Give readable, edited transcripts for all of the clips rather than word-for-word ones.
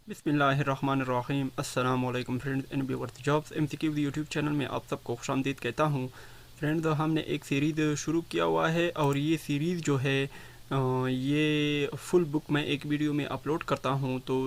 बिस्मिल्लाहिर्रहमानिर्रहीम अस्सलाम वालेकुम friends and viewers jobs MCQ YouTube channel में आप सबको खुशामदीद कहता हूँ। फ्रेंड्स हमने एक सीरीज़ शुरू किया हुआ है और ये सीरीज़ जो है ये फुल बुक मैं एक वीडियो में अपलोड करता हूँ। तो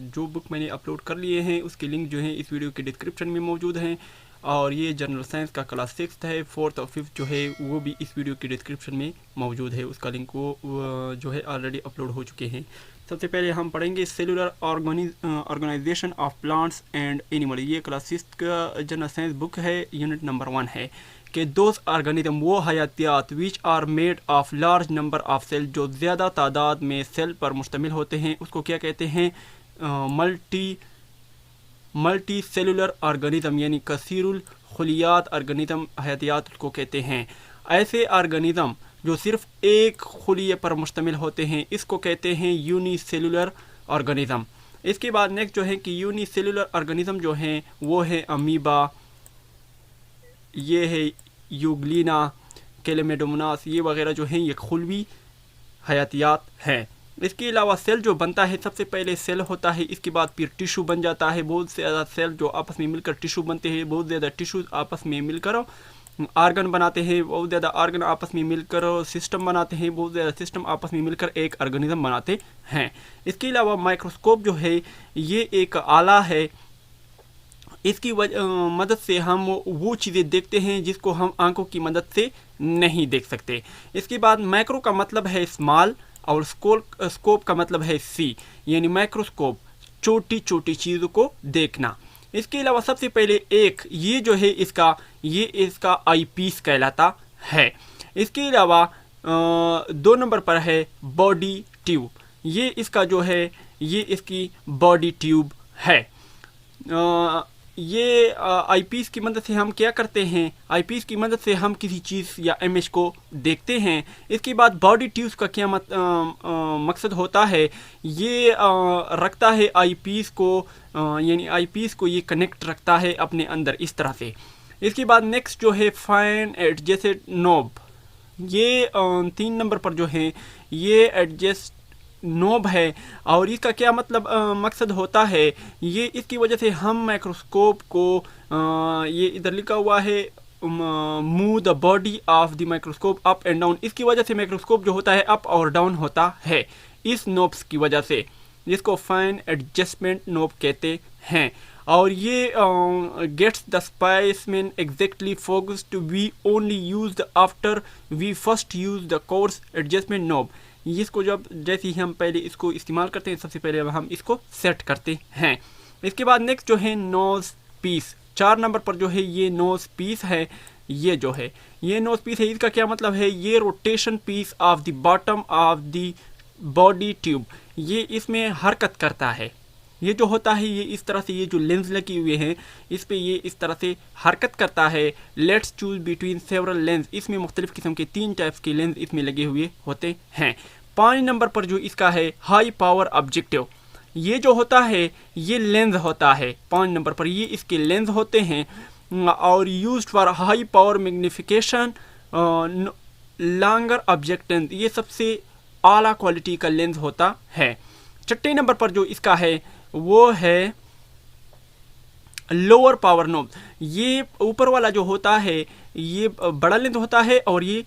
जो बुक मैंने अपलोड कर लिए हैं उसके लिंक जो है इस वीडियो के डिस्क्रिप्शन में मौजूद हैं। और ये जनरल साइंस का क्लास 6 है, 4th और 5th जो है वो भी इस वीडियो के डिस्क्रिप्शन में मौजूद है। उसका लिंक वो जो है ऑलरेडी अपलोड हो चुके हैं। सबसे पहले हम पढ़ेंगे cellular organization of plants and animal. ये क्लास 6 का जनरल साइंस बुक है, यूनिट नंबर 1 है कि दोज ऑर्गेनिज्म वो हयातियात which are made of large number of cell, जो ज़्यादा तादाद में सेल पर मुश्तमिल होते हैं उसको क्या कहते हैं? मल्टी सेलुलर ऑर्गेनिज्म यानी कसीरुल खुलियात ऑर्गेनिज्म हयातियात को कहते हैं। ऐसे ऑर्गेनिज्म जो सिर्फ एक खुलिये पर मुश्तमिल होते हैं इसको कहते हैं यूनिसेलुलर ऑर्गेनिज्म। इसके बाद नेक्स्ट जो है कि यूनिसेलुलर ऑर्गेनिज्म जो हैं वो है अमीबा, ये है यूग्लिना, कैलेमेडोमोनास, ये वगैरह जो हैं ये खुलवी हयातियात हैं। इसके अलावा सेल जो बनता है सबसे पहले सेल होता है, इसके बाद फिर टिश्यू बन जाता है। बहुत से ज़्यादा सेल जो आपस में मिलकर टिश्यू बनते हैं, बहुत ज़्यादा टिश्यू आपस में मिलकर आर्गन बनाते हैं, बहुत ज़्यादा आर्गन आपस में मिलकर सिस्टम बनाते हैं, बहुत ज़्यादा सिस्टम आपस में मिलकर एक ऑर्गेनिज्म बनाते हैं। इसके अलावा माइक्रोस्कोप जो है ये एक आला है, इसकी मदद से हम वो चीज़ें देखते हैं जिसको हम आंखों की मदद से नहीं देख सकते। इसके बाद मैक्रो का मतलब है स्मॉल और स्कोप का मतलब है सी, यानी माइक्रोस्कोप छोटी छोटी चीज़ों को देखना। इसके अलावा सबसे पहले एक ये जो है इसका आई पीस कहलाता है। इसके अलावा 2 नंबर पर है बॉडी ट्यूब, ये इसका जो है ये इसकी बॉडी ट्यूब है। ये आईपीस की मदद से हम क्या करते हैं? आईपीस की मदद से हम किसी चीज़ या इमेज को देखते हैं। इसके बाद बॉडी ट्यूब्स का क्या मकसद होता है? ये रखता है आईपीस को, यानी आईपीस को ये कनेक्ट रखता है अपने अंदर इस तरह से। इसके बाद नेक्स्ट जो है फाइन एडजेसेंट नोब, ये 3 नंबर पर जो है ये एडजस्ट नोब है और इसका क्या मतलब मकसद होता है? ये इसकी वजह से हम माइक्रोस्कोप को ये इधर लिखा हुआ है move the body of the microscope up and down. इसकी वजह से माइक्रोस्कोप जो होता है अप और डाउन होता है इस नोब्स की वजह से, जिसको फाइन एडजस्टमेंट नोब कहते हैं। और ये gets the specimen exactly focus to be only used after we first use the coarse adjustment knob. इसको जब जैसे ही हम पहले इसको इस्तेमाल करते हैं सबसे पहले हम इसको सेट करते हैं। इसके बाद नेक्स्ट जो है नोज पीस, 4 नंबर पर जो है ये नोज पीस है। ये जो है ये नोज पीस है, इसका क्या मतलब है? ये rotation piece of the bottom of the body tube, ये इसमें हरकत करता है। ये जो होता है ये इस तरह से, ये जो लेंस लगे हुए हैं इस पे ये इस तरह से हरकत करता है। Let's choose between several lens, इसमें मुख्तलिफ किस्म के 3 टाइप्स के लेंस इसमें लगे हुए होते हैं। 5 नंबर पर जो इसका है हाई पावर ऑब्जेक्टिव, ये जो होता है ये लेंस होता है। 5 नंबर पर ये इसके लेंस होते हैं और use for high power magnification longer object, ये सबसे आला क्वालिटी का लेंस होता है। 6 नंबर पर जो इसका है वो है लोअर पावर नोब, ये ऊपर वाला जो होता है ये बड़ा लेंस होता है और ये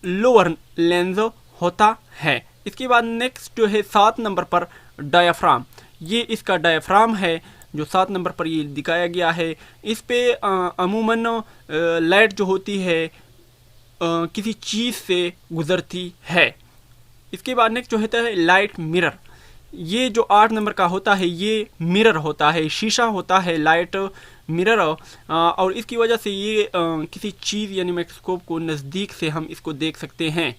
लोअर लेंस होता है। इसके बाद नेक्स्ट जो है 7 नंबर पर डायाफ्राम, ये इसका डायाफ्राम है जो 7 नंबर पर ये दिखाया गया है। इस पे अमूमन लाइट जो होती है किसी चीज़ से गुजरती है। इसके बाद नेक्स्ट जो होता है लाइट मिरर, ये जो 8 नंबर का होता है ये मिरर होता है, शीशा होता है लाइट मिरर, और इसकी वजह से ये किसी चीज़ यानी माइक्रोस्कोप को नज़दीक से हम इसको देख सकते हैं।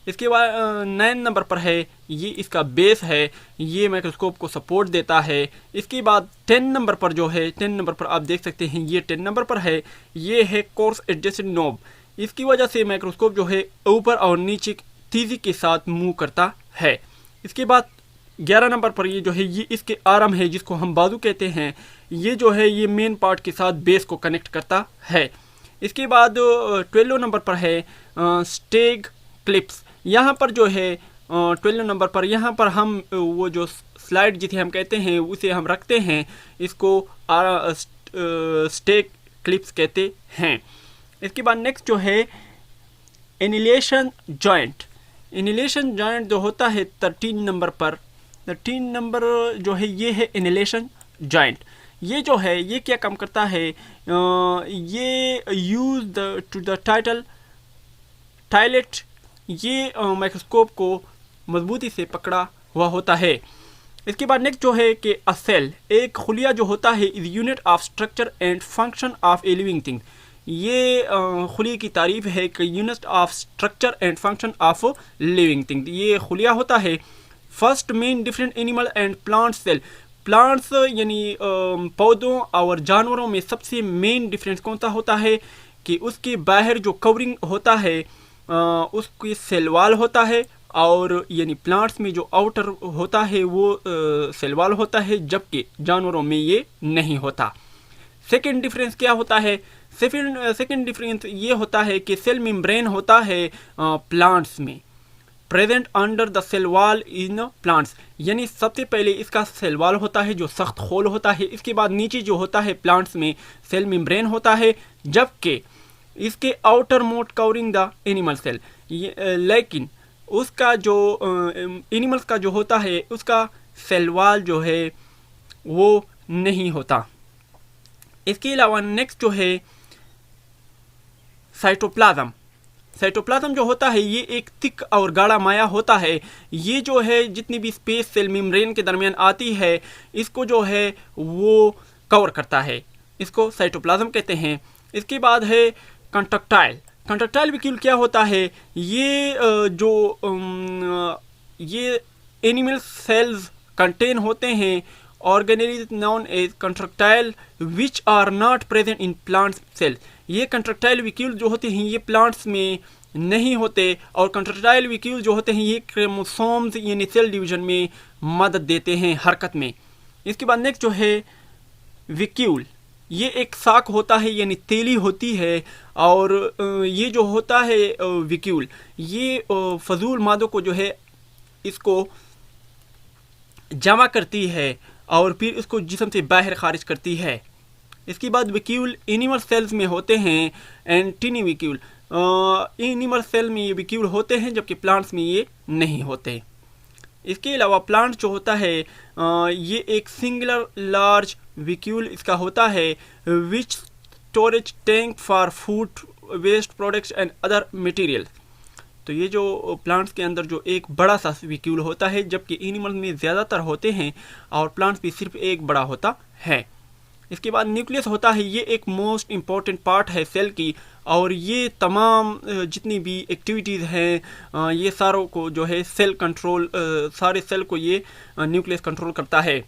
इसके बाद 9 नंबर पर है ये इसका बेस है, ये माइक्रोस्कोप को सपोर्ट देता है। इसके बाद 10 नंबर पर जो है 10 नंबर पर आप देख सकते हैं ये 10 नंबर पर है, ये है कोर्स एडजस्टेड नोब। इसकी वजह से माइक्रोस्कोप जो है ऊपर और नीचे तेज़ी के साथ मूव करता है। इसके बाद 11 नंबर पर ये जो है ये इसके आर्म है जिसको हम बाजू कहते हैं, ये जो है ये मेन पार्ट के साथ बेस को कनेक्ट करता है। इसके बाद 12 नंबर पर है स्टेग क्लिप्स, यहाँ पर जो है 12 नंबर पर यहाँ पर हम वो जो स्लाइड जिसे हम कहते हैं उसे हम रखते हैं, इसको स्टेक क्लिप्स कहते हैं। इसके बाद नेक्स्ट जो है एनिलेशन जॉइंट। एनिलेशन जॉइंट जो होता है 13 नंबर पर, 13 नंबर जो है ये है एनिलेशन जॉइंट। ये जो है ये क्या काम करता है, ये यूज टू द टाइटल टाइलेट, ये माइक्रोस्कोप को मजबूती से पकड़ा हुआ होता है। इसके बाद नेक्स्ट जो है कि अ सेल, एक खुलिया जो होता है is unit of structure and function of a living thing. ये खुलिया की तारीफ है कि unit of structure and function of living thing, ये खुलिया होता है। First main different animal and plant cell, plants यानी पौधों और जानवरों में सबसे मेन डिफरेंस कौन सा होता है कि उसके बाहर जो कवरिंग होता है उसकी सेल वाल होता है, और यानी प्लांट्स में जो आउटर होता है वो सेल वाल होता है, जबकि जानवरों में ये नहीं होता। सेकेंड डिफरेंस क्या होता है, सेकेंड डिफरेंस ये होता है कि सेल मेम्ब्रेन होता है प्लांट्स में, present under the cell wall in plants, यानी सबसे पहले इसका सेल वॉल होता है जो सख्त खोल होता है, इसके बाद नीचे जो होता है प्लांट्स में सेल मेम्ब्रेन होता है, जबकि इसके outer most covering the animal cell, लेकिन उसका जो एनिमल्स का जो होता है उसका सेल वॉल जो है वो नहीं होता। इसके अलावा नेक्स्ट जो है साइटोप्लाज्म। साइटोप्लाज्म जो होता है ये एक थिक और गाढ़ा माया होता है, ये जो है जितनी भी स्पेस सेल मेम्ब्रेन के दरमियान आती है इसको जो है वो कवर करता है, इसको साइटोप्लाज्म कहते हैं। इसके बाद है कंट्रक्टाइल। कंट्रक्टाइल वैक्यूल क्या होता है, ये ये एनिमल सेल्स कंटेन होते हैं organelles known as contractile which are not present in plant cell. ये कंट्रक्टाइल वैक्यूल जो होते हैं ये प्लांट्स में नहीं होते, और कंट्रक्टाइल वैक्यूल जो होते हैं ये क्रोमोसोम्स यानी सेल डिवीजन में मदद देते हैं हरकत में। इसके बाद नेक्स्ट जो है वैक्यूल, ये एक साक होता है यानी तेली होती है, और ये जो होता है वैक्यूल ये फजूल मादों को जो है इसको जमा करती है और फिर इसको जिस्म से बाहर खारिज करती है। इसके बाद वैक्यूल एनिमल सेल्स में होते हैं एंटीनी वैक्यूल, एनिमल सेल में ये वैक्यूल होते हैं जबकि प्लांट्स में ये नहीं होते। इसके अलावा प्लांट जो होता है ये एक सिंगुलर लार्ज वैक्यूल इसका होता है which storage tank for food waste products and other material. तो ये जो प्लांट्स के अंदर जो एक बड़ा सा वैक्यूल होता है, जबकि एनिमल में ज़्यादातर होते हैं और प्लांट्स में सिर्फ एक बड़ा होता है। इसके बाद न्यूक्लियस होता है, ये एक मोस्ट इम्पॉर्टेंट पार्ट है सेल की, और ये तमाम जितनी भी एक्टिविटीज़ हैं ये सारों को जो है सेल कंट्रोल, सारे सेल को ये न्यूक्लियस कंट्रोल करता है।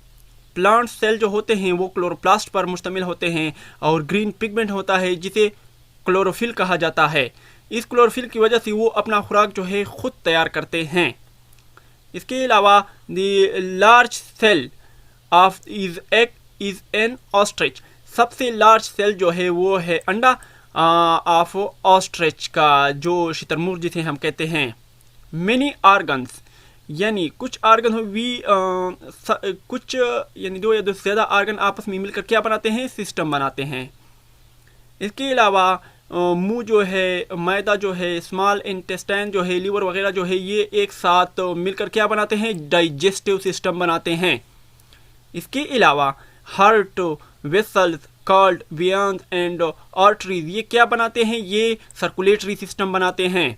प्लांट सेल जो होते हैं वो क्लोरोप्लास्ट पर मुश्तमिल होते हैं, और ग्रीन पिगमेंट होता है जिसे क्लोरोफिल कहा जाता है। इस क्लोरोफिल की वजह से वो अपना खुराक जो है खुद तैयार करते हैं। इसके अलावा the large cell of is an ostrich, सबसे लार्ज सेल जो है वो है अंडा ऑफ ऑस्ट्रिच का, जो शुतुरमुर्ग जिसे हम कहते हैं। मेनी ऑर्गन्स, यानी कुछ ऑर्गन कुछ यानी दो या दो से ज़्यादा ऑर्गन आपस में मिलकर क्या बनाते हैं, सिस्टम बनाते हैं। इसके अलावा मुंह जो है, मैदा जो है, स्मॉल इंटेस्टाइन जो है, लीवर वगैरह जो है, ये एक साथ मिलकर क्या बनाते हैं, डाइजेस्टिव सिस्टम बनाते हैं। इसके अलावा heart, vessels called veins and arteries, ये क्या बनाते हैं, ये सर्कुलेटरी सिस्टम बनाते हैं।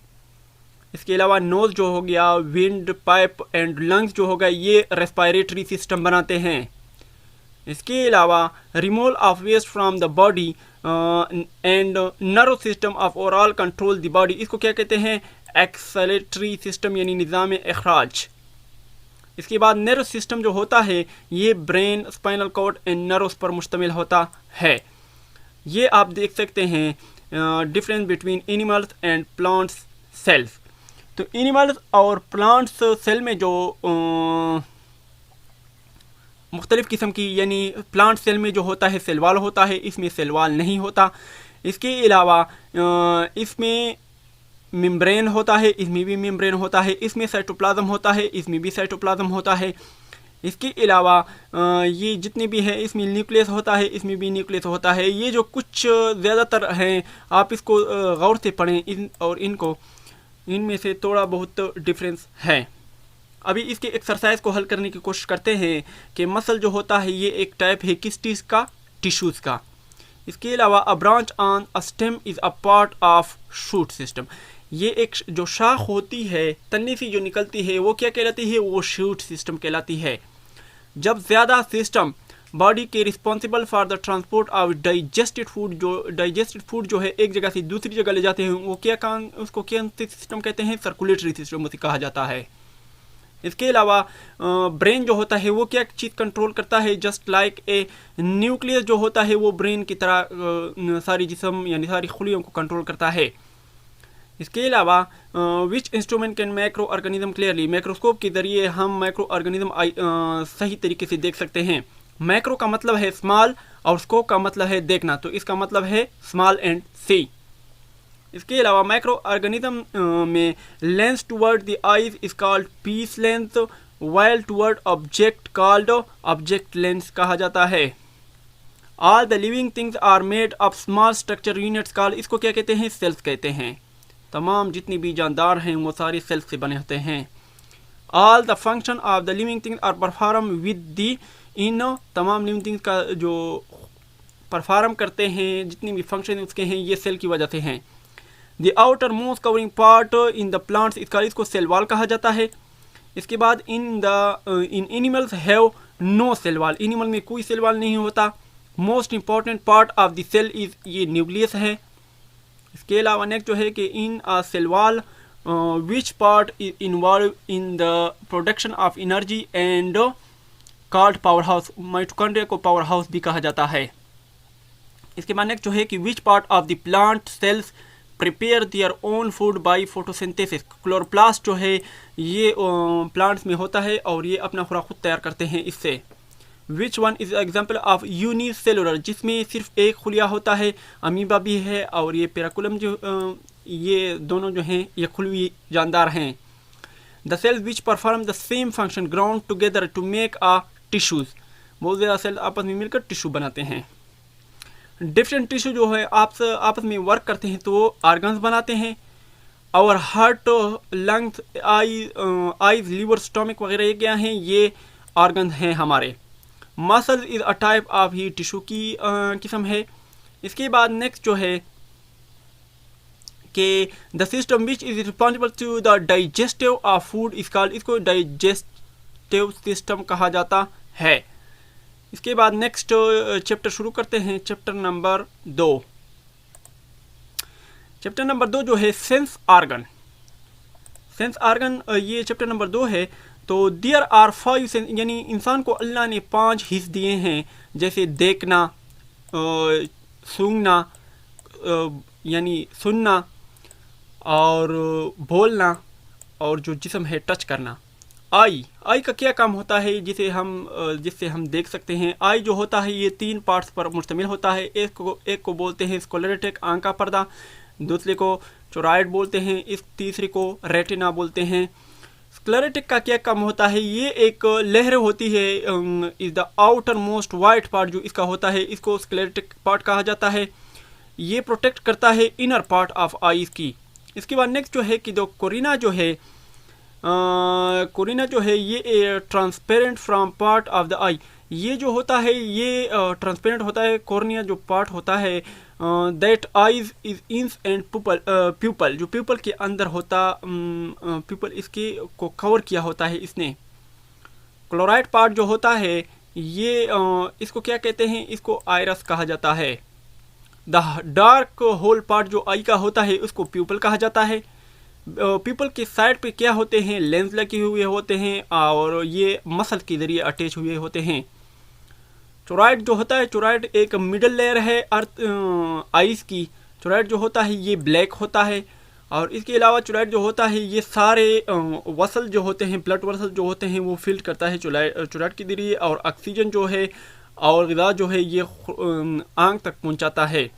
इसके अलावा नोज जो हो गया, विंड पाइप एंड लंग्स जो हो गया, ये रेस्पिरेटरी सिस्टम बनाते हैं। इसके अलावा removal of waste from the body and nerve system of overall control the body, इसको क्या कहते हैं, एक्सेलेटरी सिस्टम यानी निज़ाम अखराज। इसके बाद नर्व सिस्टम जो होता है ये brain, spinal cord and nerves पर मुश्तमिल होता है। ये आप देख सकते हैं difference between animals and plants cells. तो एनिमल्स और प्लांट्स सेल में जो मुख्तलिफ़ किस्म की, यानी प्लांट सेल में जो होता है सेल वाल होता है, इसमें सेल वाल नहीं होता। इसके अलावा इसमें मेम्ब्रेन होता है, इसमें भी मेम्ब्रेन होता है, इसमें साइटोप्लाज्म होता है, इसमें भी साइटोप्लाज्म होता है। इसके अलावा ये जितने भी हैं इसमें न्यूक्लियस होता है, इसमें भी न्यूक्लियस होता है। ये जो कुछ ज़्यादातर हैं आप इसको गौर से पढ़ें और इनको इनमें से थोड़ा बहुत डिफरेंस है। अभी इसके एक्सरसाइज को हल करने की कोशिश करते हैं कि मसल जो होता है ये एक टाइप है किस चीज़ का, टिश्यूज़ का। इसके अलावा a branch on a stem is a part of shoot system. ये एक जो शाख होती है तन्ने से जो निकलती है वो क्या कहलाती है, वो शूट सिस्टम कहलाती है। जब ज़्यादा सिस्टम बॉडी के responsible for the transport of digested food जो है एक जगह से दूसरी जगह ले जाते हैं, वो क्या काम, उसको क्या सिस्टम कहते हैं, सर्कुलेटरी सिस्टम उसे कहा जाता है। इसके अलावा ब्रेन जो होता है वो क्या चीज़ कंट्रोल करता है, जस्ट लाइक ए न्यूक्लियस जो होता है वो ब्रेन की तरह सारी जिस्म यानी सारी खुलियों को कंट्रोल करता है। इसके अलावा which instrument can micro organism clearly, microscope के जरिए हम माइक्रो ऑर्गेनिज्म सही तरीके से देख सकते हैं। माइक्रो का मतलब है स्मॉल और स्कोप का मतलब है देखना, तो इसका मतलब है स्मॉल एंड सी। इसके अलावा माइक्रो ऑर्गेनिज्म में lens toward the eyes is called piece lens, while toward object called object lens कहा जाता है। All the living things are made of small structure units called, इसको क्या कहते हैं, सेल्स कहते हैं। तमाम जितनी भी जानदार हैं वो सारे सेल्स से बने होते हैं। All the function of the living things are perform with the in, तमाम लिविंग थिंग्स का जो परफॉर्म करते हैं जितनी भी फंक्शन उसके हैं ये सेल की वजह से हैं। The outer most covering part in the plants, इसको सेल वॉल कहा जाता है। इसके बाद in animals have no cell wall, animal में कोई सेल वॉल नहीं होता। Most important part of the cell is, ये न्यूक्लियस है। इसके अलावा नेक्स्ट जो है कि in a cell wall which part is involve in the production of energy and called power house, mitochondria को पावर हाउस भी कहा जाता है। इसके बाद नेक्स्ट जो है कि which part of the plant cells prepare their own food by photosynthesis, chloroplast जो है ये प्लांट्स में होता है और ये अपना खुराक खुद तैयार करते हैं इससे। Which one is example of unicellular, जिसमें सिर्फ एक खुलिया होता है, अमीबा भी है और ये पेराकुलम जो ये दोनों जो हैं ये खुलवी जानदार हैं। The cells which perform the same function ground together to make a tissues, बहुत ज़्यादा सेल आपस में मिलकर टिश्यू बनाते हैं। डिफरेंट टिश्यू जो है आपस में वर्क करते हैं तो वो ऑर्गन्स बनाते हैं। और heart, lungs, eyes, liver, stomach वगैरह ये क्या हैं, ये ऑर्गन हैं हमारे। Muscle is a type of ही टिश्यू की किस्म है। इसके बाद नेक्स्ट जो है कि the system which is responsible to the digestive of food is called, इसको डाइजेस्टिव सिस्टम कहा जाता है। इसके बाद नेक्स्ट चैप्टर शुरू करते हैं, चैप्टर नंबर 2। चैप्टर नंबर 2 जो है सेंस ऑर्गन। सेंस ऑर्गन ये चैप्टर नंबर 2 है। तो देयर आर 5 सेंस, यानी इंसान को अल्लाह ने 5 हिस्स दिए हैं, जैसे देखना, सूंघना यानी सुनना, और बोलना, और जो जिस्म है टच करना। आई का क्या काम होता है जिससे हम देख सकते हैं। आई जो होता है ये 3 पार्ट्स पर मुश्तमिल होता है। एक को बोलते हैं स्क्लेरेटिक, आंख का पर्दा, दूसरे को चोराइड बोलते हैं, इस तीसरे को रेटिना बोलते हैं। स्क्लेरेटिक का क्या काम होता है, ये एक लहर होती है, is the outer most white part जो इसका होता है, इसको स्क्लेरेटिक पार्ट कहा जाता है। ये प्रोटेक्ट करता है इनर पार्ट ऑफ आईज की। इसके बाद नेक्स्ट जो है कि जो कोरिना जो है, कोरिना जो है ये transparent from part of the eye, ये जो होता है ये ट्रांसपेरेंट होता है। कॉर्निया जो पार्ट होता है दैट आईज इज इंस एंड प्यूपल, जो प्यूपल के अंदर होता, प्यूपल इसके को कवर किया होता है इसने। क्लोराइड पार्ट जो होता है ये इसको क्या कहते हैं, इसको आयरस कहा जाता है। द डार्क होल पार्ट जो आई का होता है उसको प्यूपल कहा जाता है। पीपल के साइड पे क्या होते हैं, लेंस लगे हुए होते हैं और ये मसल के जरिए अटैच हुए होते हैं। चोराइड जो होता है, चोराइड एक मिडल लेयर है अर्थ आइस की। चोराइड जो होता है ये ब्लैक होता है। और इसके अलावा चोराइड जो होता है ये सारे वसल जो होते हैं, ब्लड वसल जो होते हैं वो फिल्ट करता है चोराइड के जरिए, और ऑक्सीजन जो है और ग़िज़ा जो है ये आंख तक पहुंचाता है।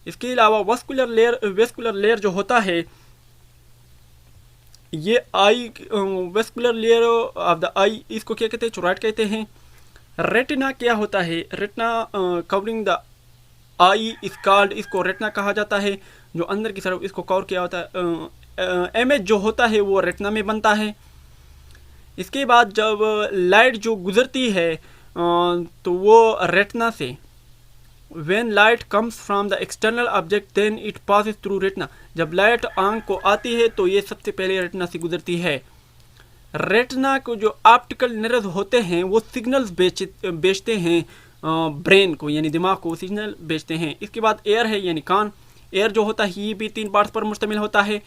इसके अलावा वेस्कुलर लेयर जो होता है ये आई वेस्कुलर लेयर ऑफ द आई, इसको क्या कहते हैं, चोराइड कहते हैं। रेटिना क्या होता है, retina covering the I is called, इसको रेटिना कहा जाता है, जो अंदर की तरफ इसको कवर किया होता है। इमेज जो होता है वो रेटिना में बनता है। इसके बाद जब लाइट जो गुजरती है तो वो रेटिना से, when light comes from the external object then it passes through retina, जब लाइट आंख को आती है तो ये सबसे पहले रेटिना से गुजरती है। रेटिना को जो ऑप्टिकल नर्व होते हैं वो सिग्नल्स बेचते हैं ब्रेन को, यानी दिमाग को सिग्नल बेचते हैं। इसके बाद एयर है, यानी कान। एयर जो होता है ये भी 3 पार्ट्स पर मुश्तमिल होता है।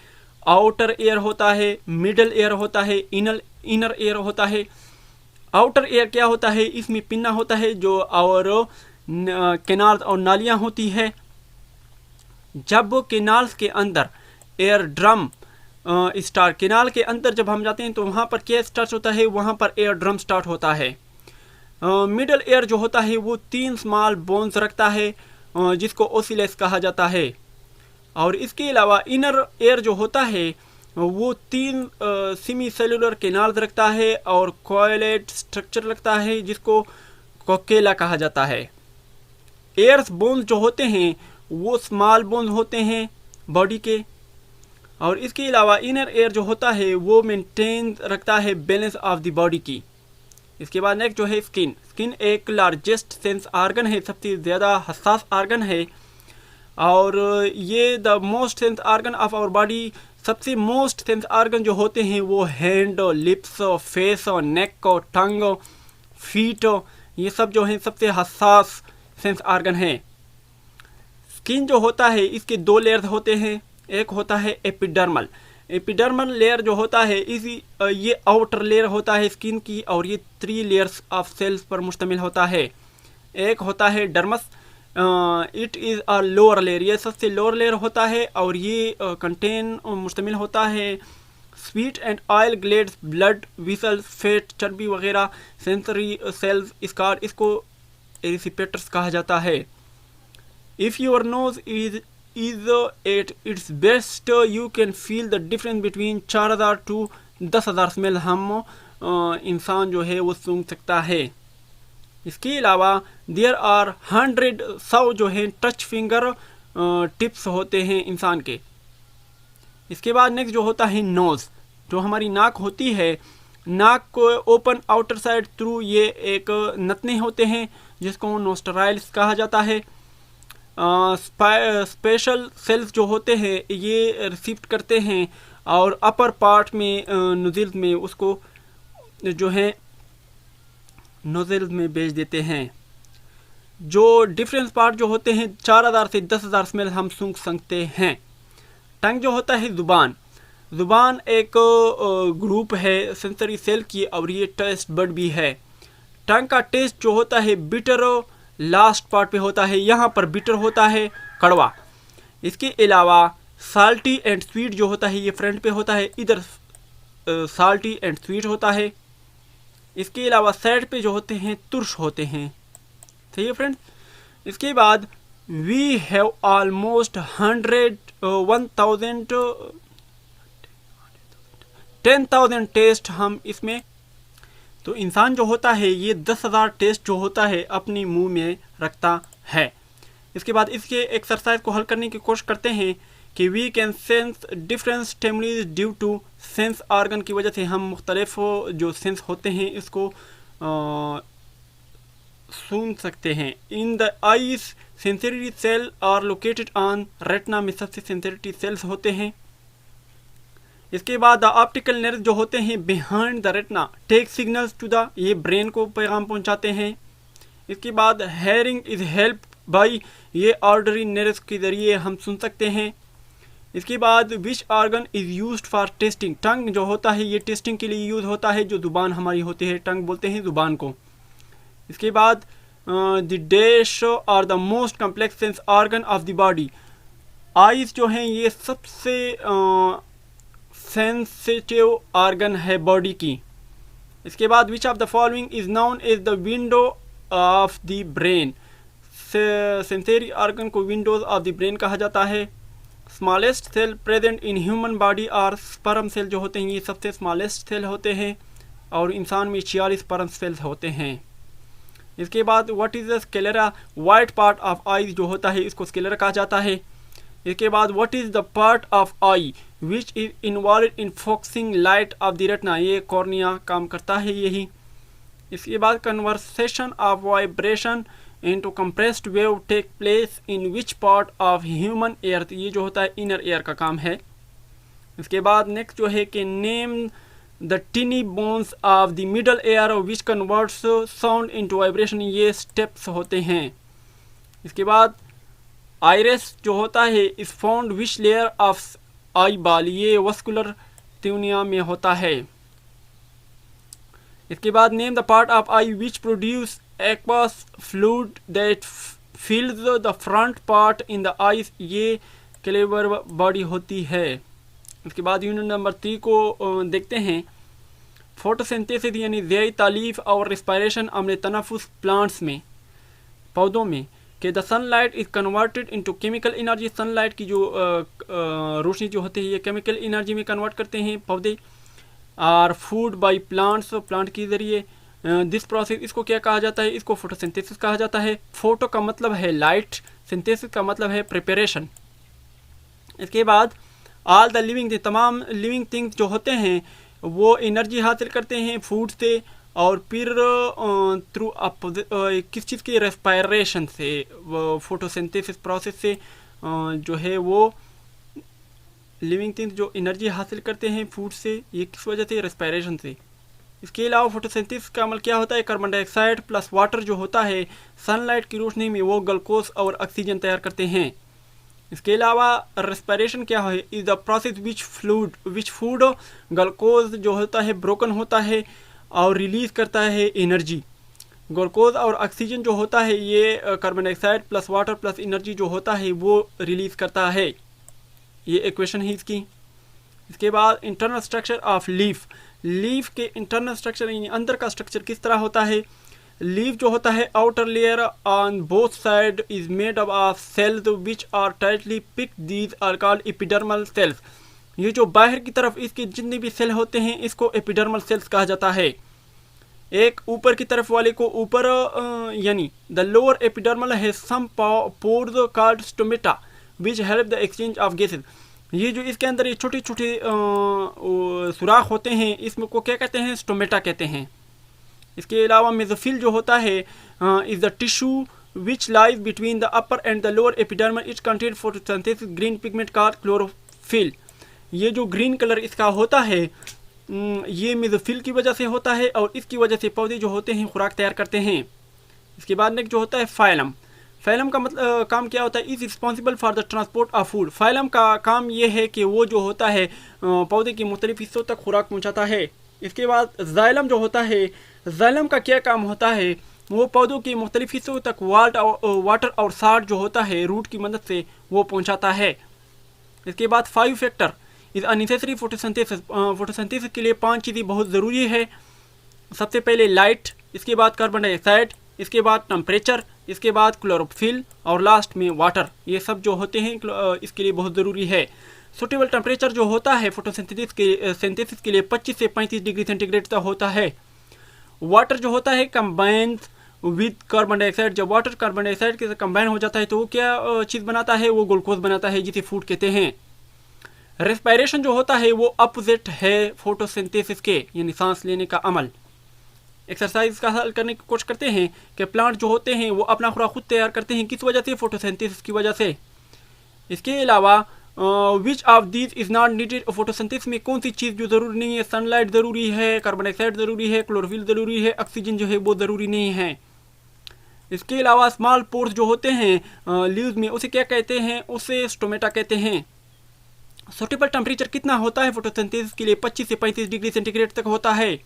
आउटर एयर होता है, मिडल एयर होता है, इनर एयर होता है। आउटर एयर क्या होता है, इसमें पिन्ना होता है जो और कैनाल्स और नालियाँ होती है। जब कैनाल्स के अंदर एयर ड्रम स्टार्ट, कैनाल के अंदर जब हम जाते हैं तो वहाँ पर क्या स्टार्ट होता है, वहाँ पर एयर ड्रम स्टार्ट होता है। मिडल एयर जो होता है वो 3 स्मॉल बोन्स रखता है जिसको ओसिलेस कहा जाता है। और इसके अलावा इनर एयर जो होता है वो 3 सेमी सेलुलर कैनाल्स रखता है और कॉइलेट स्ट्रक्चर रखता है जिसको कोकेला कहा जाता है। एयर्स बोन्स जो होते हैं वो स्मॉल बोन्स होते हैं बॉडी के। और इसके अलावा इनर एयर जो होता है वो मेंटेन रखता है बैलेंस ऑफ द बॉडी की। इसके बाद नेक्स्ट जो है स्किन। स्किन एक लार्जेस्ट सेंस आर्गन है, सबसे ज़्यादा हसास आर्गन है। और ये the most sense organ of our body, सबसे मोस्ट सेंस आर्गन जो होते हैं वो hand, lips, face, neck, tongue, feet, ये सब जो हैं सबसे हसास सेंस आर्गन है। स्किन जो होता है इसके 2 लेयर्स होते हैं। एक होता है एपिडर्मल। एपिडर्मल लेयर जो होता है इसी ये आउटर लेयर होता है स्किन की, और ये 3 लेयर्स ऑफ सेल्स पर मुश्तमिल होता है। एक होता है dermis, it is a lower layer, ये सबसे लोअर लेयर होता है और ये कंटेन मुश्तमिल होता है sweet and oil glands, blood whistles, fat, चर्बी वगैरह, सेंसरी सेल्स, स्कार, इसको रिसिपेटर्स कहा जाता है। If your nose is at its best you can feel the difference between 4000 to 10,000 smell हम इंसान जो है वो सूंघ सकता है। इसके अलावा देयर आर 100 जो है टच फिंगर टिप्स होते हैं इंसान के। इसके बाद नेक्स्ट जो होता है नोज़, जो हमारी नाक होती है, नाक को ओपन आउटर साइड थ्रू ये एक नथने होते हैं जिसको नोस्ट्राइल्स कहा जाता है। स्पेशल सेल्स जो होते हैं ये रिसीव करते हैं और अपर पार्ट में नोज़ल्स में उसको जो है नोज़ल्स में भेज देते हैं। जो डिफरेंस पार्ट जो होते हैं 4000 से 10,000 स्मेल हम सूंघ सकते हैं। टंग जो होता है ज़ुबान, ज़ुबान एक ग्रुप है सेंसरी सेल की और ये टेस्ट बड भी है। टंग का टेस्ट जो होता है बिटर लास्ट पार्ट पे होता है, यहाँ पर बिटर होता है, कड़वा। इसके अलावा साल्टी एंड स्वीट जो होता है ये फ्रंट पे होता है, इधर साल्टी एंड स्वीट होता है। इसके अलावा साइड पे जो होते हैं तुर्श होते हैं। सही है फ्रेंड्स। इसके बाद वी हैव ऑलमोस्ट 10,000 टेस्ट हम इसमें, तो इंसान जो होता है ये 10,000 टेस्ट जो होता है अपनी मुंह में रखता है। इसके बाद इसके एक्सरसाइज को हल करने की कोशिश करते हैं कि we can sense different stimulis due to sense organ की वजह से हम मुख्तलिफ जो सेंस होते हैं इसको सुन सकते हैं। In the eyes sensory cell are located on retina में सबसे सेंसरी सेल्स होते हैं। इसके बाद द ऑप्टिकल नर्व जो होते हैं behind the retina take signals to the, ये ब्रेन को पैगाम पहुंचाते हैं। इसके बाद हेयरिंग इज हेल्प बाई, ये ऑर्डरी नर्व के ज़रिए हम सुन सकते हैं। इसके बाद which organ is used for tasting, tongue जो होता है ये टेस्टिंग के लिए यूज़ होता है, जो ज़ुबान हमारी होती है, टंग बोलते हैं ज़ुबान को। इसके बाद the dash are the most complex sense organ of the body, eyes जो हैं ये सबसे सेंसिटिव ऑर्गन है बॉडी की। इसके बाद which of the following is known as the window of the brain, sensory organ को विंडोज ऑफ द ब्रेन कहा जाता है। Smallest cell present in human body are sperm cell जो होते हैं ये सबसे स्मॉलेस्ट सेल होते हैं और इंसान में 46 स्पर्म सेल्स होते हैं। इसके बाद what is the sclera, white part of eye जो होता है इसको स्क्लेरा कहा जाता है। इसके बाद what is the part of eye which is involve in focusing light of the retina, ये कॉर्निया काम करता है यही। इसके बाद conversation of vibration into compressed wave take place in which part of human ear, ये जो होता है इनर एयर का काम है। इसके बाद नेक्स्ट जो है कि name the टिनी bones of the middle air which converts sound into vibration, ये स्टेप्स होते हैं। इसके बाद आइरिस जो होता है इस found which layer of eye ball, ये वस्कुलर ट्यूनिया में होता है। इसके बाद name the part of eye which produce aqueous fluid that फिल्स the front part in the eyes, ये क्लेवर बॉडी होती है। इसके बाद यूनिट नंबर 3 को देखते हैं। फोटोसिंथेसिस यानी ज़ियाई तालीफ और रिस्पायरेशन अमल तनफुस प्लांट्स में, पौधों में, कि the sunlight is converted into chemical energy, sunlight की जो रोशनी जो होती है ये केमिकल एनर्जी में कन्वर्ट करते हैं पौधे। और फूड बाय प्लांट्स, प्लांट के ज़रिए। दिस प्रोसेस इसको क्या कहा जाता है, इसको फोटोसिंथेसिस कहा जाता है। फोटो का मतलब है लाइट, सिंथेसिस का मतलब है प्रिपरेशन। इसके बाद ऑल द लिविंग, तमाम लिविंग थिंग्स जो होते हैं वो एनर्जी हासिल करते हैं फूड से और फिर थ्रू किस चीज़ की, रेस्पायरेशन से, फोटोसिंथेसिस प्रोसेस से जो है वो लिविंग थिंग्स जो एनर्जी हासिल करते हैं फूड से, ये किस वजह से, रेस्पायरेशन से। इसके अलावा फोटोसिंथेसिस का अमल क्या होता है, कार्बन डाइऑक्साइड प्लस वाटर जो होता है सनलाइट की रोशनी में वो ग्लूकोज और ऑक्सीजन तैयार करते हैं। इसके अलावा रेस्पायरेशन क्या है, is the process which food glucose जो होता है ब्रोकन होता है और रिलीज करता है एनर्जी। ग्लूकोज और ऑक्सीजन जो होता है ये carbon dioxide plus water plus energy जो होता है वो रिलीज करता है, ये इक्वेशन है इसकी। इसके बाद internal structure of leaf, leaf के इंटरनल स्ट्रक्चर यानी अंदर का स्ट्रक्चर किस तरह होता है। लीफ जो होता है outer layer on both side is made up of cells which are tightly packed, these are called epidermal cells. ये जो बाहर की तरफ इसके जितने भी सेल होते हैं इसको एपिडर्मल सेल्स कहा जाता है। एक ऊपर की तरफ वाले को ऊपर यानी द लोअर एपिडर्मल है some pores called stomata which help the exchange of gases. ये जो इसके अंदर ये छोटे छोटे सुराख होते हैं इसमें को क्या कहते हैं, स्टोमेटा कहते हैं। इसके अलावा मेसोफिल जो होता है is the tissue which lies between the upper and the lower epidermal, it contain photosynthesis green pigment called chlorophyll. ये जो ग्रीन कलर इसका होता है ये मेसोफिल की वजह से होता है और इसकी वजह से पौधे जो होते हैं खुराक तैयार करते हैं। इसके बाद नेक्स्ट जो होता है फाइलम, फाइलम का मतलब काम क्या होता है, is responsible for the transport of food. Phylum का काम ये है कि वो जो होता है पौधे के मुख्तलिफ हिस्सों तक खुराक पहुँचाता है। इसके बाद जाइलम जो होता है, जाइलम का क्या काम होता है, वो पौधों के मुख्तलिफ हिस्सों तक वाटर और साल्ट जो होता है रूट की मदद से वो पहुँचाता है। इसके बाद 5 factor is unnecessary photosynthesis, photosynthesis के लिए 5 चीज़ें बहुत ज़रूरी है। सबसे पहले लाइट, इसके बाद कार्बन डाइऑक्साइड, इसके बाद टेम्परेचर, इसके बाद क्लोरोफिल और लास्ट में वाटर, ये सब जो होते हैं इसके लिए बहुत ज़रूरी है। सूटेबल टेम्परेचर जो होता है फोटोसिंथेसिस के लिए 25 से 35 डिग्री सेंटीग्रेड तक होता है। वाटर जो होता है कंबाइंड विद कार्बन डाइऑक्साइड, जब वाटर कार्बन डाइऑक्साइड के साथ कंबाइन हो जाता है तो वो क्या चीज़ बनाता है, वो ग्लूकोज बनाता है जिसे फूड कहते हैं। रेस्पायरेशन जो होता है वो अपोजिट है फोटोसिंथेसिस के, यानी सांस लेने का अमल। एक्सरसाइज का हल करने की कोशिश करते हैं कि प्लांट जो होते हैं वो अपना खुराक खुद तैयार करते हैं, किस वजह से, फोटोसिंथेसिस की वजह से। इसके अलावा विच of these is not needed, photosynthesis में कौन सी चीज़ जो ज़रूरी नहीं है, सनलाइट ज़रूरी है, कार्बन डाइऑक्साइड ज़रूरी है, क्लोरोफिल ज़रूरी है, ऑक्सीजन जो है वो ज़रूरी नहीं है। इसके अलावा स्मॉल पोर्स जो होते हैं लीव्स में उसे क्या कहते हैं, उसे स्टोमेटा कहते हैं। सूटेबल टेम्परेचर कितना होता है फोटोसिंथेसिस के लिए, 25 से 35 डिग्री सेंटीग्रेड तक होता है।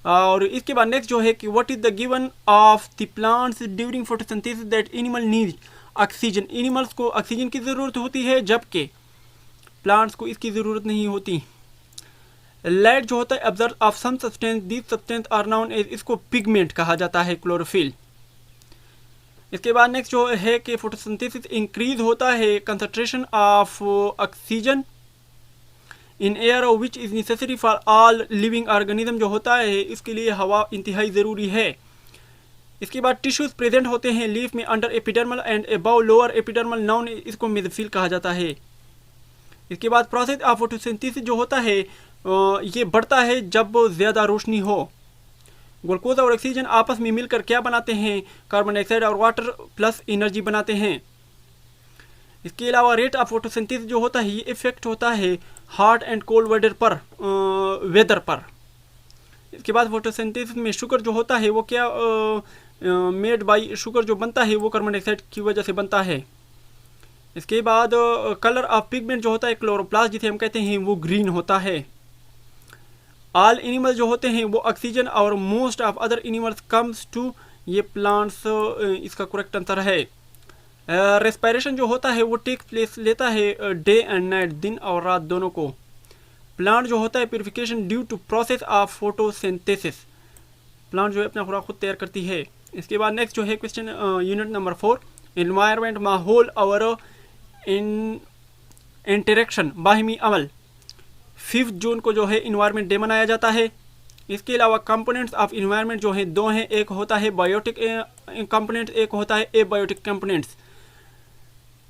और इसके बाद नेक्स्ट जो है कि what is the given of the plants during photosynthesis that animal need oxygen, animals को ऑक्सीजन की ज़रूरत होती है जबकि प्लांट्स को इसकी ज़रूरत नहीं होती। लाइट जो होता है observe of some substance, this substance are known as, इसको पिगमेंट कहा जाता है, क्लोरोफिल। इसके बाद नेक्स्ट जो है कि फोटोसिंथेसिस इंक्रीज होता है concentration of oxygen in air which is necessary for all living organism जो होता है इसके लिए हवा इंतहाई ज़रूरी है। इसके बाद टिश्यूज प्रेजेंट होते हैं लीफ में under epidermal and above lower epidermal noun इसको मेसोफिल कहा जाता है। इसके बाद प्रोसेस ऑफ फोटोसिंथेसिस जो होता है ये बढ़ता है जब ज़्यादा रोशनी हो। ग्लूकोज और ऑक्सीजन आपस में मिलकर क्या बनाते हैं, कार्बन डाइऑक्साइड और वाटर प्लस एनर्जी बनाते हैं। इसके अलावा रेट ऑफ फोटोसिंथेसिस जो होता है ये इफेक्ट होता है हॉट एंड कोल्ड वेदर पर। इसके बाद फोटोसिंथेसिस में शुगर जो होता है वो क्या मेड बाय शुगर जो बनता है वो कार्बन डाइऑक्साइड की वजह से बनता है। इसके बाद कलर ऑफ पिगमेंट जो होता है क्लोरोप्लास्ट जिसे हम कहते हैं वो ग्रीन होता है। ऑल एनिमल जो होते हैं वो ऑक्सीजन और most of other animals comes to ये प्लांट्स इसका करेक्ट आंसर है। रेस्पिरेशन जो होता है वो टेक प्लेस लेता है डे एंड नाइट, दिन और रात दोनों को। प्लांट जो होता है purification due to process of photosynthesis, plant जो है अपना खुराक खुद तैयार करती है। इसके बाद नेक्स्ट जो है क्वेश्चन यूनिट नंबर 4 एनवायरनमेंट माहौल और इंटरेक्शन बाहिमी अमल। 5 जून को जो है इन्वायरमेंट डे मनाया जाता है। इसके अलावा कंपोनेंट्स ऑफ इन्वायरमेंट जो है 2 हैं, एक होता है बायोटिक कंपोनेंट्स, एक होता है एबायोटिक कंपोनेंट्स।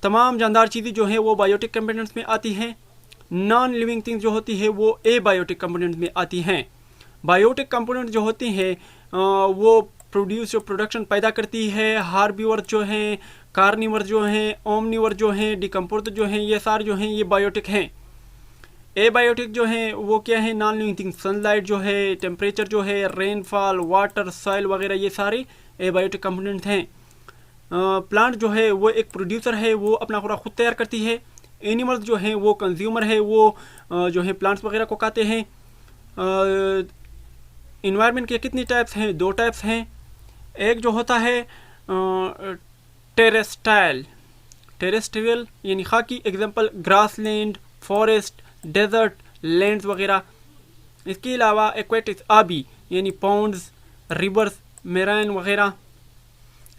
तमाम जानदार चीज़ें जो हैं वो बायोटिक कंपोनेंट्स में आती हैं, नॉन लिविंग थिंग्स जो होती है वो एबायोटिक कंपोनेंट्स में आती हैं। बायोटिक कंपोनेंट जो होती हैं वो प्रोडक्शन पैदा करती है। हार्बीवर जो हैं, कार्निवर जो हैं, ओमनिवर जो हैं, डिकम्पोज जो हैं, ये सारे जो हैं ये बायोटिक हैं। एबायोटिक जो हैं वो क्या है, नॉन लिविंग थिंग्स, सनलाइट जो है, टेम्परेचर जो है, रेनफॉल, वाटर, सॉइल वगैरह ये सारे एबायोटिक कंपोनेंट हैं। प्लांट जो है वो एक प्रोड्यूसर है, वो अपना खुराक खुद तैयार करती है। एनिमल्स जो हैं वो कंज्यूमर है, वो जो है प्लांट्स वगैरह को खाते हैं। इन्वायरमेंट के कितनी टाइप्स हैं, 2 टाइप्स हैं। एक जो होता है टेरेस्ट्रियल यानी खाकी, example grassland, forest, desert, lands वगैरह। इसके अलावा एक्वेटिक आबी यानी पॉन्ड्स, रिवर्स, मेराइन वगैरह।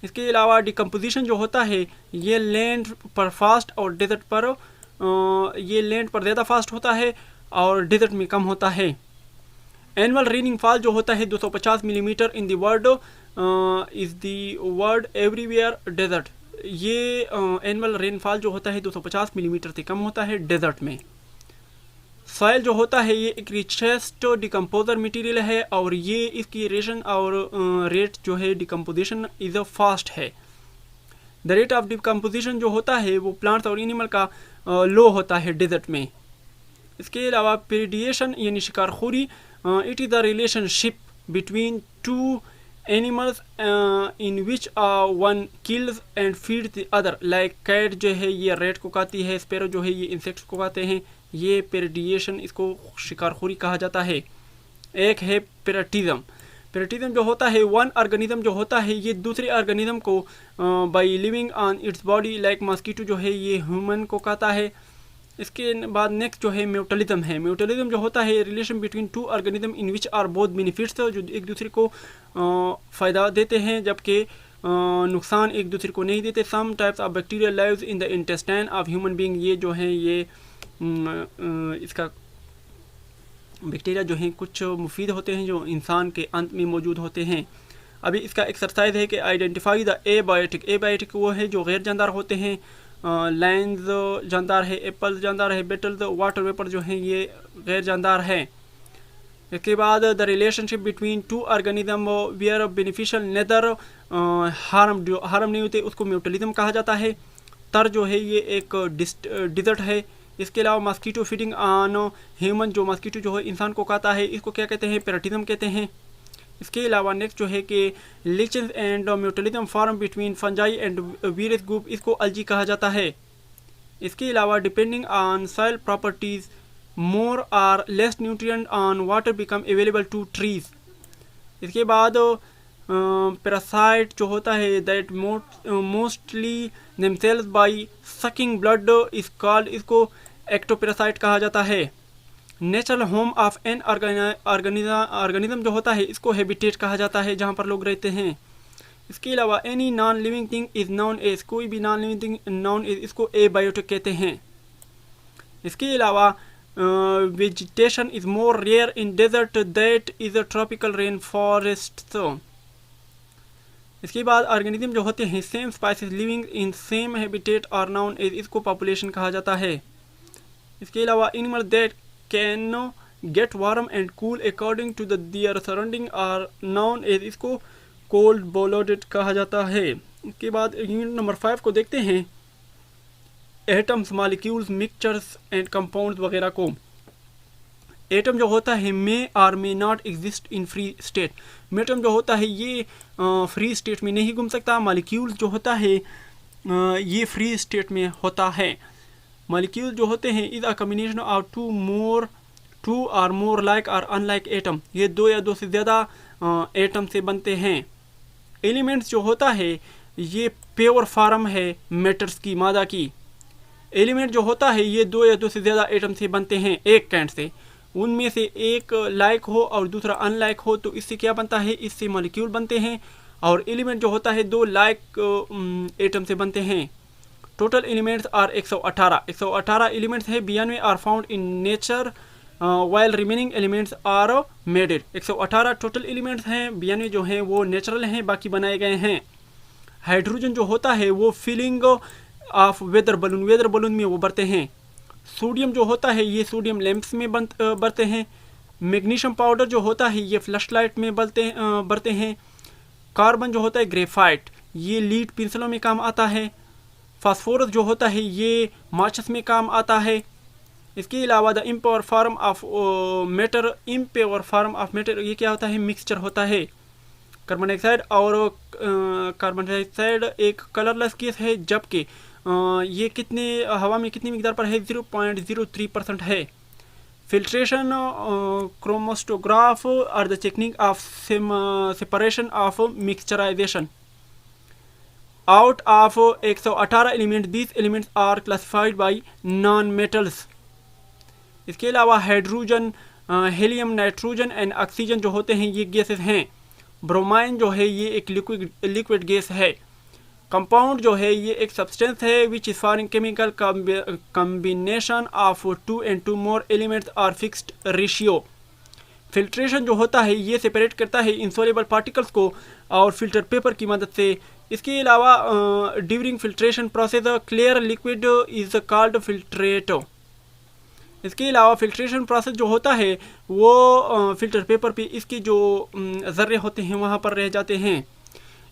इसके अलावा डिकम्पोजिशन जो होता है ये लैंड पर फास्ट और डेजर्ट पर ये लैंड पर ज़्यादा फास्ट होता है और डेजर्ट में कम होता है। एनुअल रेनिंग फॉल जो होता है 250 millimetre in the world is the world everywhere desert. ये एनुअल रेनफॉल जो होता है 250 मिलीमीटर से कम होता है डेजर्ट में। सॉइल जो होता है ये एक रिचेस्ट डिकम्पोजर मटेरियल है और ये इसकी रेशन और रेट जो है डिकम्पोजिशन इज अ फास्ट है। द रेट ऑफ डिकम्पोजिशन जो होता है वो प्लांट्स और एनिमल का लो होता है डेजर्ट में। इसके अलावा प्रेडिएशन यानी शिकारखोरी, it is the relationship between 2 animals in which one kills and feed the other. Like cat जो है ये रेट को खाती है, स्पैरो जो है ये इंसेक्ट्स को खाते हैं। ये प्रेडिएशन, इसको शिकारखोरी कहा जाता है। एक है पैराटिज्म जो होता है वन ऑर्गेनिज्म जो होता है ये दूसरे ऑर्गेनिज्म को by living on its body, like mosquito जो है ये ह्यूमन को खाता है। इसके बाद नेक्स्ट जो है म्यूटलिज्म है। म्यूटलिज्म जो होता है relation between 2 organism in which are both benefits, जो एक दूसरे को फ़ायदा देते हैं जबकि नुकसान एक दूसरे को नहीं देते। Some types of bacteria lives in the intestine of human being. ये जो है ये इसका बैक्टीरिया जो हैं कुछ मुफीद होते हैं जो इंसान के अंत में मौजूद होते हैं। अभी इसका एक्सरसाइज है कि आइडेंटिफाई द एबायोटिक वो है जो गैर जानदार होते हैं। लाइन्स जानदार है, एप्पल्स जानदार है, बेटल्स, वाटर वेपर जो हैं ये गैर जानदार है। इसके बाद the relationship between 2 organism where beneficial neither harm नहीं होते उसको म्यूटलिज्म कहा जाता है। तर जो है ये एक डिजर्ट है। इसके अलावा मॉस्किटो फीडिंग ऑन ह्यूमन, जो मॉस्किटो जो है इंसान को खाता है इसको क्या कहते हैं, पैराटिज्म कहते हैं। इसके अलावा नेक्स्ट जो है कि lichens and mutualism form between fungi and virus group, इसको अल्जी कहा जाता है। इसके अलावा depending on soil properties more or less nutrient on water become available to trees. इसके बाद पैरासाइट जो होता है that mostly themselves by sucking blood is called, इसको एक्टोपैरासाइट कहा जाता है। Natural home of an organism जो होता है इसको हैबिटेट कहा जाता है जहाँ पर लोग रहते हैं। इसके अलावा any non living thing is known as, कोई भी non living thing known as इसको एबायोटिक कहते हैं। इसके अलावा vegetation is more rare in desert that is a tropical rain forest. इसके बाद ऑर्गेनिज्म जो होते हैं same species living in same habitat are known as, इसको पॉपुलेशन कहा जाता है। इसके अलावा animal that can get warm and cool according to their surrounding are known as, इसको कोल्ड ब्लडेड कहा जाता है। इसके बाद यूनिट नंबर 5 को देखते हैं, atoms, molecules, mixtures and compounds वगैरह को। एटम जो होता है may or may not exist in free state, atom जो होता है ये फ्री स्टेट में नहीं घूम सकता। मॉलिक्यूल्स जो होता है ये फ्री स्टेट में होता है। मॉलिक्यूल जो होते हैं is a combination of two or more like और अनलाइक एटम, ये दो या दो से ज़्यादा एटम से बनते हैं। एलिमेंट्स जो होता है ये प्योर फॉर्म है मैटर्स की, मादा की। एलिमेंट जो होता है ये दो या दो से ज़्यादा एटम से बनते हैं एक कैंट से, उनमें से एक लाइक हो और दूसरा अनलाइक हो तो इससे क्या बनता है, इससे मॉलिक्यूल बनते हैं। और एलिमेंट जो होता है दो लाइक एटम से बनते हैं। टोटल एलिमेंट्स आर 118 एलिमेंट्स है, 92 are found in nature while remaining elements are maded. 118 total elements हैं, 92 जो हैं वो नेचुरल हैं, बाकी बनाए गए हैं। हाइड्रोजन जो होता है वो फिलिंग ऑफ वेदर बलून में वो बढ़ते हैं। सोडियम जो होता है ये सोडियम लैंप्स में बढ़ते हैं। मैग्नीशियम पाउडर जो होता है ये फ्लैश लाइट में बढ़ते हैं। कार्बन जो होता है ग्रेफाइट, ये लीड पेंसिलों में काम आता है। फास्फोरस जो होता है ये माचिस में काम आता है। इसके अलावा the impure form of matter ये क्या होता है, मिक्सचर होता है। कार्बन डाइऑक्साइड और कार्बन डाइऑक्साइड एक कलरलेस गैस है, जबकि ये कितने हवा में कितनी मिकदार पर है, 0.03% है। Filtration, chromatograph or the technique of separation of mixturization. Out of 118 element, these elements are classified by non metals. इसके अलावा hydrogen, helium, nitrogen and oxygen जो होते हैं ये गैसेस हैं। ब्रोमाइन जो है ये एक लिक्विड गैस है। कंपाउंड जो है ये एक सब्सटेंस है which is for chemical combination of 2 and 2 more elements are fixed ratio. Filtration जो होता है ये सेपरेट करता है इंसॉल्युबल पार्टिकल्स को और फिल्टर पेपर की मदद से। इसके अलावा during filtration process clear liquid is called filtrate. इसके अलावा फिल्ट्रेशन प्रोसेस जो होता है वो फिल्टर पेपर पे इसके जो ज़र्रे होते हैं वहाँ पर रह जाते हैं।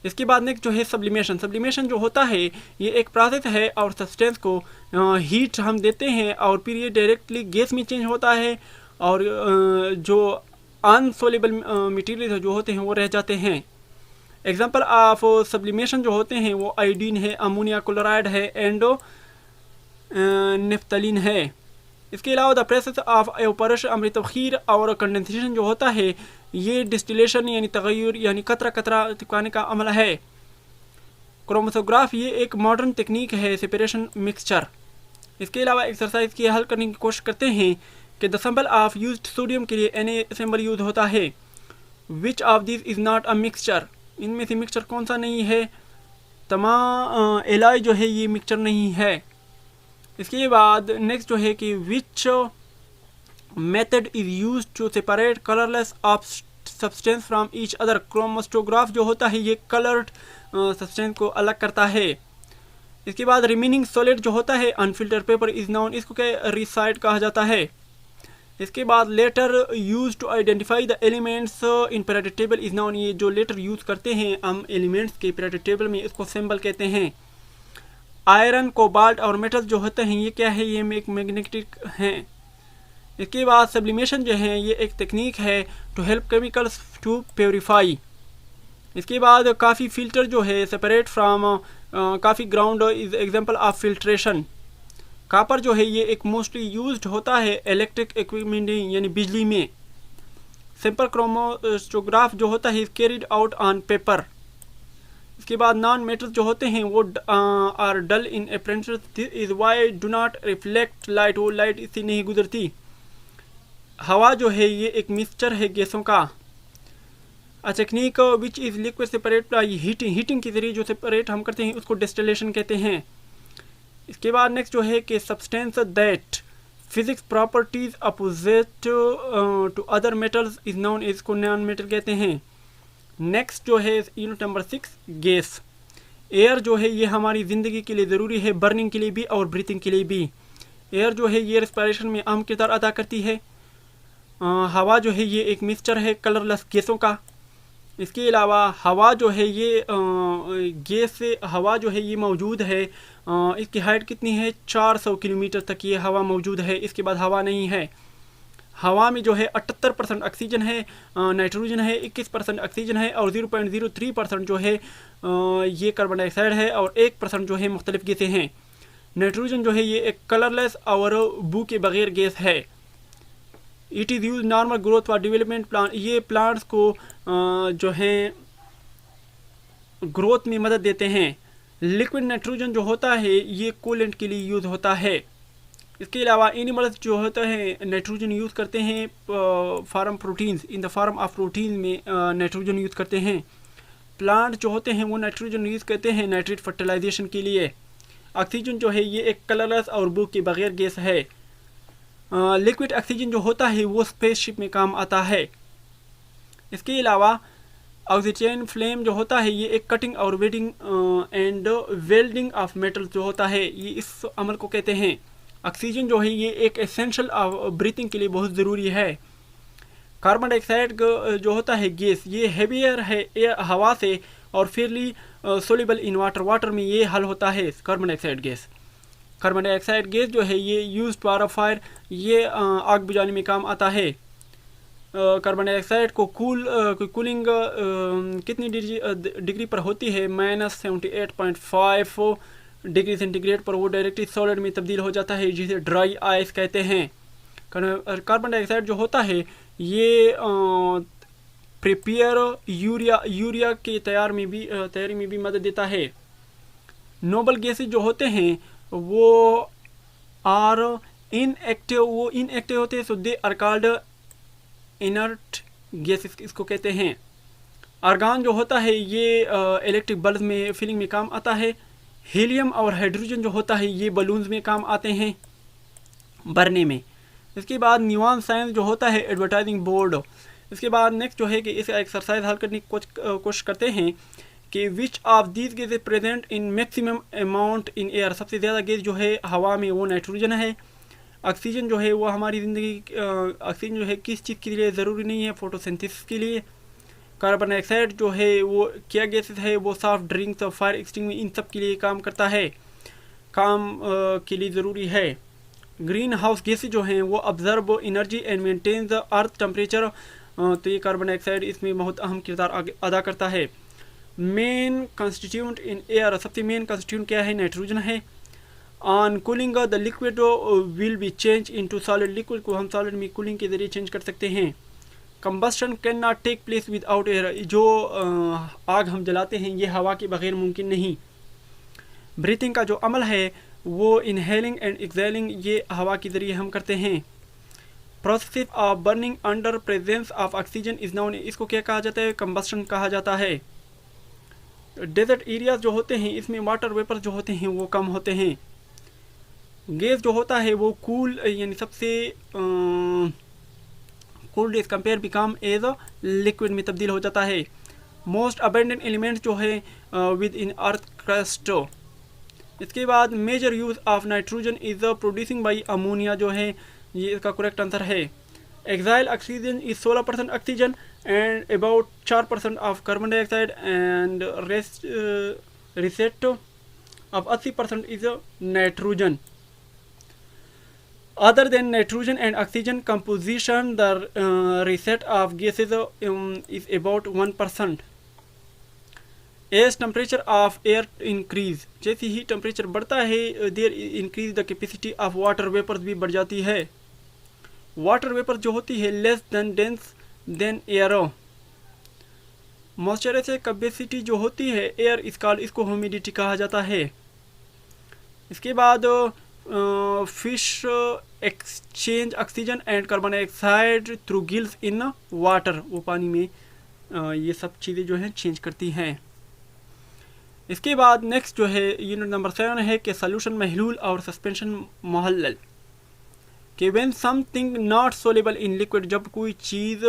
इसके बाद नेक्स्ट जो है सब्लिमेशन जो होता है ये एक प्रोसेस है और सब्सटेंस को हीट हम देते हैं और फिर ये डायरेक्टली गैस में चेंज होता है और जो अनसोल्युबल मटेरियल जो होते हैं वो रह जाते हैं। एग्जांपल ऑफ सब्लिमेशन जो होते हैं वो आयोडीन है, अमोनिया क्लोराइड है, एंडो नेफ्थलीन है। इसके अलावा द प्रोसेस ऑफ एवापोरेशन, अमृत खीर और कंडेंसेशन जो होता है ये डिस्टिलेशन यानी तगय्युर यानी कतरा कतरा चिपकाने का अमल है। क्रोमेटोग्राफ ये एक मॉडर्न टेक्निक है सेपरेशन मिक्सचर। इसके अलावा एक्सरसाइज की हल करने की कोशिश करते हैं कि the symbol of used sodium के लिए Na सिंबल यूज होता है। Which of this is not a mixture, इनमें से मिक्सचर कौन सा नहीं है, तमाम एलॉय जो है ये मिक्सचर नहीं है। इसके बाद नेक्स्ट जो है कि which method is use to separate colourless of substance from each other. Chromatograph जो होता है ये कलर्ड सब्सटेंस को अलग करता है। इसके बाद रिमेनिंग सॉलिड जो होता है अनफिल्टर पेपर इज नोन, इसको क्या रिसाइड कहा जाता है। इसके बाद letter use to identify the elements in periodic table is known, ये जो लेटर यूज करते हैं हम एलिमेंट्स के पीरियोडिक टेबल में इसको सिंबल कहते हैं। आयरन, कोबाल्ट और मेटल्स जो होते हैं ये क्या है, ये एक मैग्नेटिक हैं। इसके बाद सब्लिमेशन जो है ये एक टेक्निक है to help chemicals to purify. इसके बाद काफ़ी फिल्टर जो है separate from coffee ground is example of filtration. Copper जो है ये एक मोस्टली यूज्ड होता है इलेक्ट्रिक इक्विपमेंट यानी बिजली में। सिंपल क्रोमेटोग्राफ जो होता है कैरिड आउट ऑन पेपर। इसके बाद नॉन मेटल्स जो होते हैं वो are dull in appearance, this is why do not reflect light, वो लाइट इससे नहीं गुजरती। हवा जो है ये एक मिक्सचर है गैसों का। A technique which is liquid separate heating के ज़रिए जो सेपरेट हम करते हैं उसको डिस्टिलेशन कहते हैं। इसके बाद नेक्स्ट जो है कि substance that physics properties opposite to other metals is known, इसको नॉन मेटल कहते हैं। नेक्स्ट जो है यूनिट नंबर 6 गैस। एयर जो है ये हमारी ज़िंदगी के लिए ज़रूरी है, बर्निंग के लिए भी और ब्रीथिंग के लिए भी। एयर जो है ये रेस्पिरेशन में अहम किरदार अदा करती है। हवा जो है ये एक मिक्सचर है कलरलेस गैसों का। इसके अलावा हवा जो है ये गैस से हवा जो है ये मौजूद है, इसकी हाइट कितनी है 400 किलोमीटर तक ये हवा मौजूद है। इसके बाद हवा नहीं है। हवा में जो है 78% ऑक्सीजन है, नाइट्रोजन है, 21% ऑक्सीजन है और 0.03% जो है ये कार्बन डाइऑक्साइड है और 1% जो है मुख्तलिफ गैसें हैं। नाइट्रोजन जो है ये एक कलरलेस और बू के बगैर गैस है। It is use normal growth for development plant, ये प्लांट्स को जो है ग्रोथ में मदद देते हैं। लिक्विड नाइट्रोजन जो होता है ये कूलेंट के लिए यूज़ होता है। इसके अलावा एनिमल्स जो होता है नाइट्रोजन यूज़ करते हैं form proteins, in the form of protein में नाइट्रोजन यूज़ करते हैं। प्लांट जो होते हैं वो नाइट्रोजन यूज़ करते हैं नाइट्रेट फर्टिलाइजेशन के लिए। ऑक्सीजन जो है ये एक कलरलेस और बू के बगैर गैस है। लिक्विड ऑक्सीजन जो होता है वो स्पेसशिप में काम आता है। इसके अलावा ऑक्सीजन फ्लेम जो होता है ये एक कटिंग और welding and welding of metal जो होता है ये इस अमल को कहते हैं। ऑक्सीजन जो है ये एक एसेंशियल ब्रीथिंग के लिए बहुत ज़रूरी है। कार्बन डाइऑक्साइड जो होता है गैस ये हेवियर है हवा से और Fairlie soluble in water, water में ये हल होता है carbon dioxide gas. Carbon dioxide gas जो है ये यूज फॉर फायर, ये आग बुझाने में काम आता है। कार्बन डाइऑक्साइड को कूलिंग कितनी डिग्री पर होती है -78.5 डिग्री सेंटीग्रेड पर वो डायरेक्टली सॉलिड में तब्दील हो जाता है जिसे ड्राई आइस कहते हैं। कार्बन डाइऑक्साइड जो होता है ये प्रिपेयर यूरिया की तैयारी में भी मदद देता है। नोबल गैसेज जो होते हैं वो आर इनएक्टिव होते हैं, so they are called inert gases इसको कहते हैं। आर्गन जो होता है ये इलेक्ट्रिक बल्ब में फिलिंग में काम आता है। हीलियम और हाइड्रोजन जो होता है ये बलून्स में काम आते हैं भरने में। इसके बाद न्यूआंस साइंस जो होता है एडवर्टाइजिंग बोर्ड। इसके बाद नेक्स्ट जो है कि इस एक्सरसाइज हल करने की कोशिश करते हैं कि which of these gas is present in maximum amount in air. सबसे ज़्यादा गैस जो है हवा में वो नाइट्रोजन है। ऑक्सीजन जो है वो हमारी ज़िंदगी ऑक्सीजन जो है किस चीज़ के लिए ज़रूरी नहीं है, फोटोसिंथेसिस के लिए। कार्बन डाइऑक्साइड जो है वो क्या गैसेस है, वो सॉफ्ट ड्रिंक्स और फायर एक्सटिंग्विशर इन सब के लिए काम करता है, काम के लिए ज़रूरी है। ग्रीन हाउस गैसेज जो हैं वो observe energy and maintain the earth temperature, तो ये कार्बन डाइऑक्साइड इसमें बहुत अहम किरदार अदा करता है। मेन कंस्टिट्यूएंट इन एयर, सबसे मेन कंस्टिट्यूएंट क्या है, नाइट्रोजन है। On cooling the liquid will be change into solid, liquid को हम सॉलिड में कूलिंग के जरिए चेंज कर सकते हैं। Combustion can not take place without air, जो आग हम जलाते हैं ये हवा के बगैर मुमकिन नहीं। ब्रीथिंग का जो अमल है वो इनहेलिंग एंड एक्सहेलिंग ये हवा के जरिए हम करते हैं। Process of burning under presence of oxygen is known, इसको क्या कहा जाता है, कंबस्टन कहा जाता है। डेजर्ट एरियाज जो होते हैं इसमें वाटर वेपर जो होते हैं वो कम होते हैं। गैस जो होता है वो कूल यानी सबसे cooled as compare become as a liquid में तब्दील हो जाता है। मोस्ट अबेंडेंट एलिमेंट जो है विद इन अर्थ क्रस्ट। इसके बाद major use of nitrogen is producing by ammonia जो है ये इसका करेक्ट आंसर है। Exhale oxygen is 16% oxygen and about 4% of carbon dioxide and rest of 80% is nitrogen. Other than nitrogen and oxygen composition, the reset of gases is about 1%. As temperature of air increase, जैसे ही temperature बढ़ता है there increase the capacity of water vapours भी बढ़ जाती है। Water vapour जो होती है less than dense than air. Moisturiser capacity जो होती है एयर इसको ह्यूमिडिटी कहा जाता है। इसके बाद fish exchange oxygen and carbon dioxide through gills in water, वो पानी में ये सब चीज़ें जो हैं चेंज करती हैं। इसके बाद नेक्स्ट जो है यूनिट नंबर 7 है कि सॉल्यूशन महलूल और सस्पेंशन मुहल्लल। कि when something not soluble in liquid, जब कोई चीज़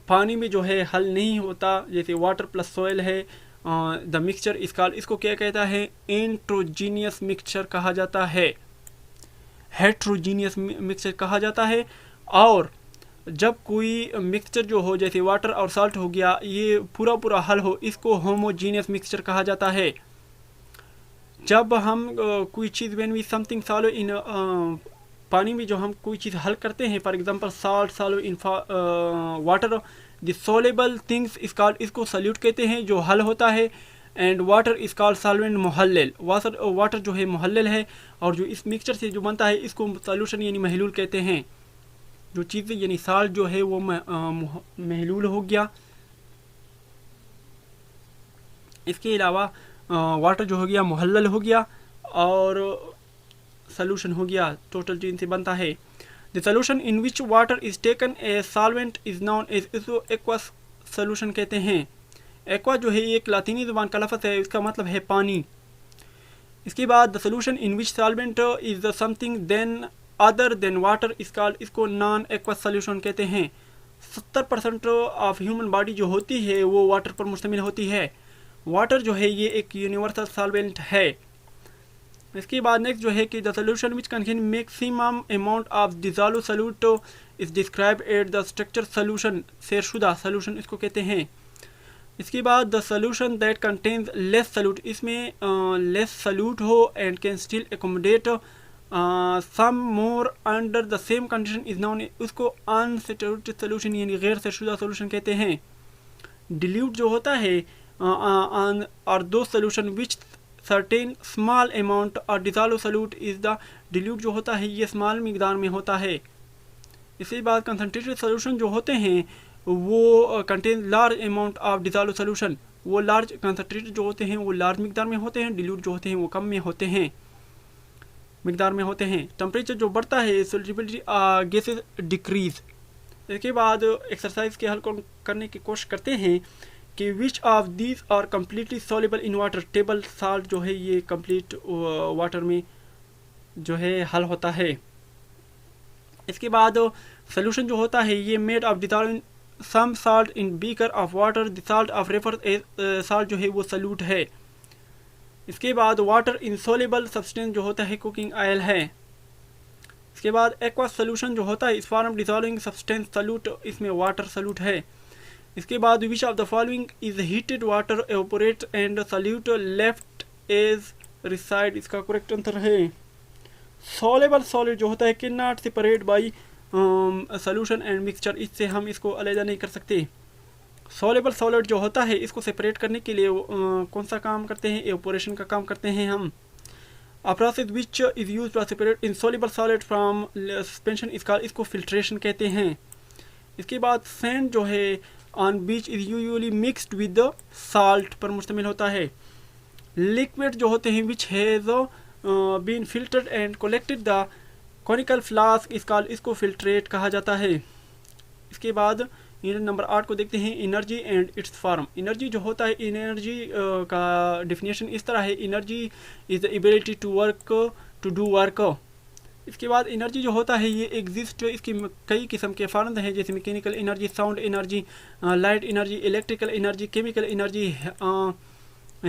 पानी में जो है हल नहीं होता, जैसे वाटर प्लस सोयल है, द मिक्सचर इसको क्या कहता है, इंट्रोजीनियस मिक्सचर कहा जाता है, हेट्रोजीनियस मिक्सचर कहा जाता है। और जब कोई मिक्सचर जो हो जैसे वाटर और साल्ट हो गया, ये पूरा पूरा हल हो, इसको होमोजीनियस मिक्सचर कहा जाता है। जब हम कोई चीज़ when we something solve in पानी में जो हम कोई चीज़ हल करते हैं, for example salt solve in water, the soluble things is called, इसको सॉल्यूट कहते हैं जो हल होता है, and water is called solvent मुहल्लल, वाटर जो है मुहल्लल है, और जो इस मिक्सचर से जो बनता है इसको सॉल्यूशन यानी महलूल कहते हैं। जो चीज़ें यानी साल्ट जो है वो महलूल हो गया। इसके अलावा वाटर जो हो गया मुहल्लल हो गया, और सॉल्यूशन हो गया, टोटल चीज से बनता है। The solution in which water is taken a solvent is known as, इसको एक्वस सॉल्यूशन कहते हैं। एक्वा जो है एक लातीनी ज़ुबान का लफ्ज़ है, इसका मतलब है पानी। इसके बाद the solution in which solvent is something then other than water is called, इसको नॉन एक्वस सॉल्यूशन कहते हैं। 70% ऑफ ह्यूमन बॉडी जो होती है वो वाटर पर मुश्तमिल होती है। वाटर जो है ये एक यूनिवर्सल सॉल्वेंट है। इसके बाद नेक्स्ट जो है कि the solution which contain maximum amount of dissolve solute is describe at the structure solution, शेरशुदा सॉल्यूशन इसको कहते हैं। इसके बाद the solution that contains less solute, इसमें लेस सॉल्यूट हो and can still accommodate some more under the same condition is known, उसको unsaturated solution यानी गैर शेरशुदा सॉल्यूशन कहते हैं। डिल्यूट जो होता है और दो solution which certain small amount or dissolve solute is the, dilute जो होता है ये स्मॉल मिकदार में होता है। इसके बाद कंसनट्रेटेड सॉल्यूशन जो होते हैं वो contain large amount of dissolve solution, वो लार्ज कंसनट्रेटेड जो होते हैं वो लार्ज मिकदार में होते हैं, डिल्यूट जो होते हैं वो कम में होते हैं, मिकदार में होते हैं। टेम्परेचर जो बढ़ता है सोल्यूबिलिटी गैसेस डिक्रीज। इसके बाद एक्सरसाइज के हल करने की कोशिश करते हैं कि which of these are completely soluble in water, table salt जो है ये कम्प्लीट वाटर में जो है हल होता है। इसके बाद सोल्यूशन जो होता है ये made of dissolving some salt in beaker of water, the salt of refer salt जो है वो सॉल्यूट है। इसके बाद वाटर इनसॉल्युबल सब्सटेंस जो होता है कुकिंग ऑयल है। इसके बाद एक्वा सोल्यूशन जो होता है is form dissolving substance solute, इसमें वाटर सॉल्यूट है। इसके बाद which of the following is heated water evaporate and solute left as residue, इसका करेक्ट आंसर है सॉल्युबल सॉलिड जो होता है can not separate by solution and mixture, इससे हम इसको अलग नहीं कर सकते। सॉल्युबल सॉलिड जो होता है इसको सेपरेट करने के लिए कौन सा काम करते हैं, एवपोरेशन का काम करते हैं हम। A process which is used to separate insoluble solid from suspension इसको फिल्ट्रेशन कहते हैं। इसके बाद सैंड जो है on beach is usually mixed with the salt पर मुश्तमिल होता है। लिक्विड जो होते हैं which has been filtered and collected the conical flask इसको फिल्ट्रेट कहा जाता है। इसके बाद यूनिट नंबर 8 को देखते हैं, energy and its form. Energy जो होता है, एनर्जी का डिफिनेशन इस तरह है, energy is the ability to work to do work. इसके बाद एनर्जी जो होता है ये एग्जिस्ट, इसकी कई किस्म के फॉर्म हैं, जैसे mechanical energy, sound energy, light energy, electrical energy, chemical energy,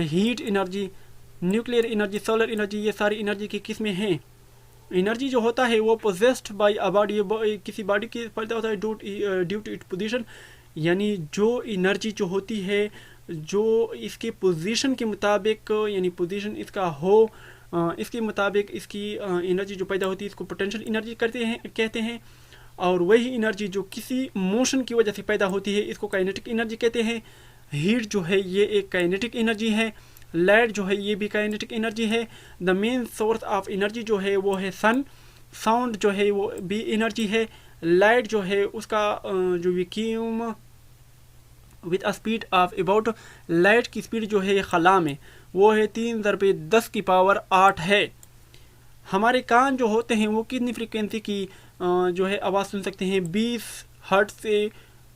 heat energy, nuclear energy, solar energy, ये सारी एनर्जी की किस्में हैं। एनर्जी जो होता है वो पोजेस्ड बाय अ बॉडी, किसी बॉडी के पैदा होता है ड्यू टू इट पोजीशन, यानी जो एनर्जी जो होती है जो इसके पोजीशन के मुताबिक, यानी पोजीशन इसका हो इसके मुताबिक इसकी एनर्जी जो पैदा होती है इसको पोटेंशियल एनर्जी कहते हैं। और वही एनर्जी जो किसी मोशन की वजह से पैदा होती है इसको काइनेटिक एनर्जी कहते हैं। हीट जो है ये एक काइनेटिक एनर्जी है, लाइट जो है ये भी काइनेटिक एनर्जी है। The main source of energy जो है वो है सन। साउंड जो है वो भी एनर्जी है। लाइट जो है उसका जो vacuum with a speed of about, light की स्पीड जो है खला में वो है 3×10⁸ है। हमारे कान जो होते हैं वो कितनी फ्रीक्वेंसी की जो है आवाज़ सुन सकते हैं, 20 हर्ट्ज से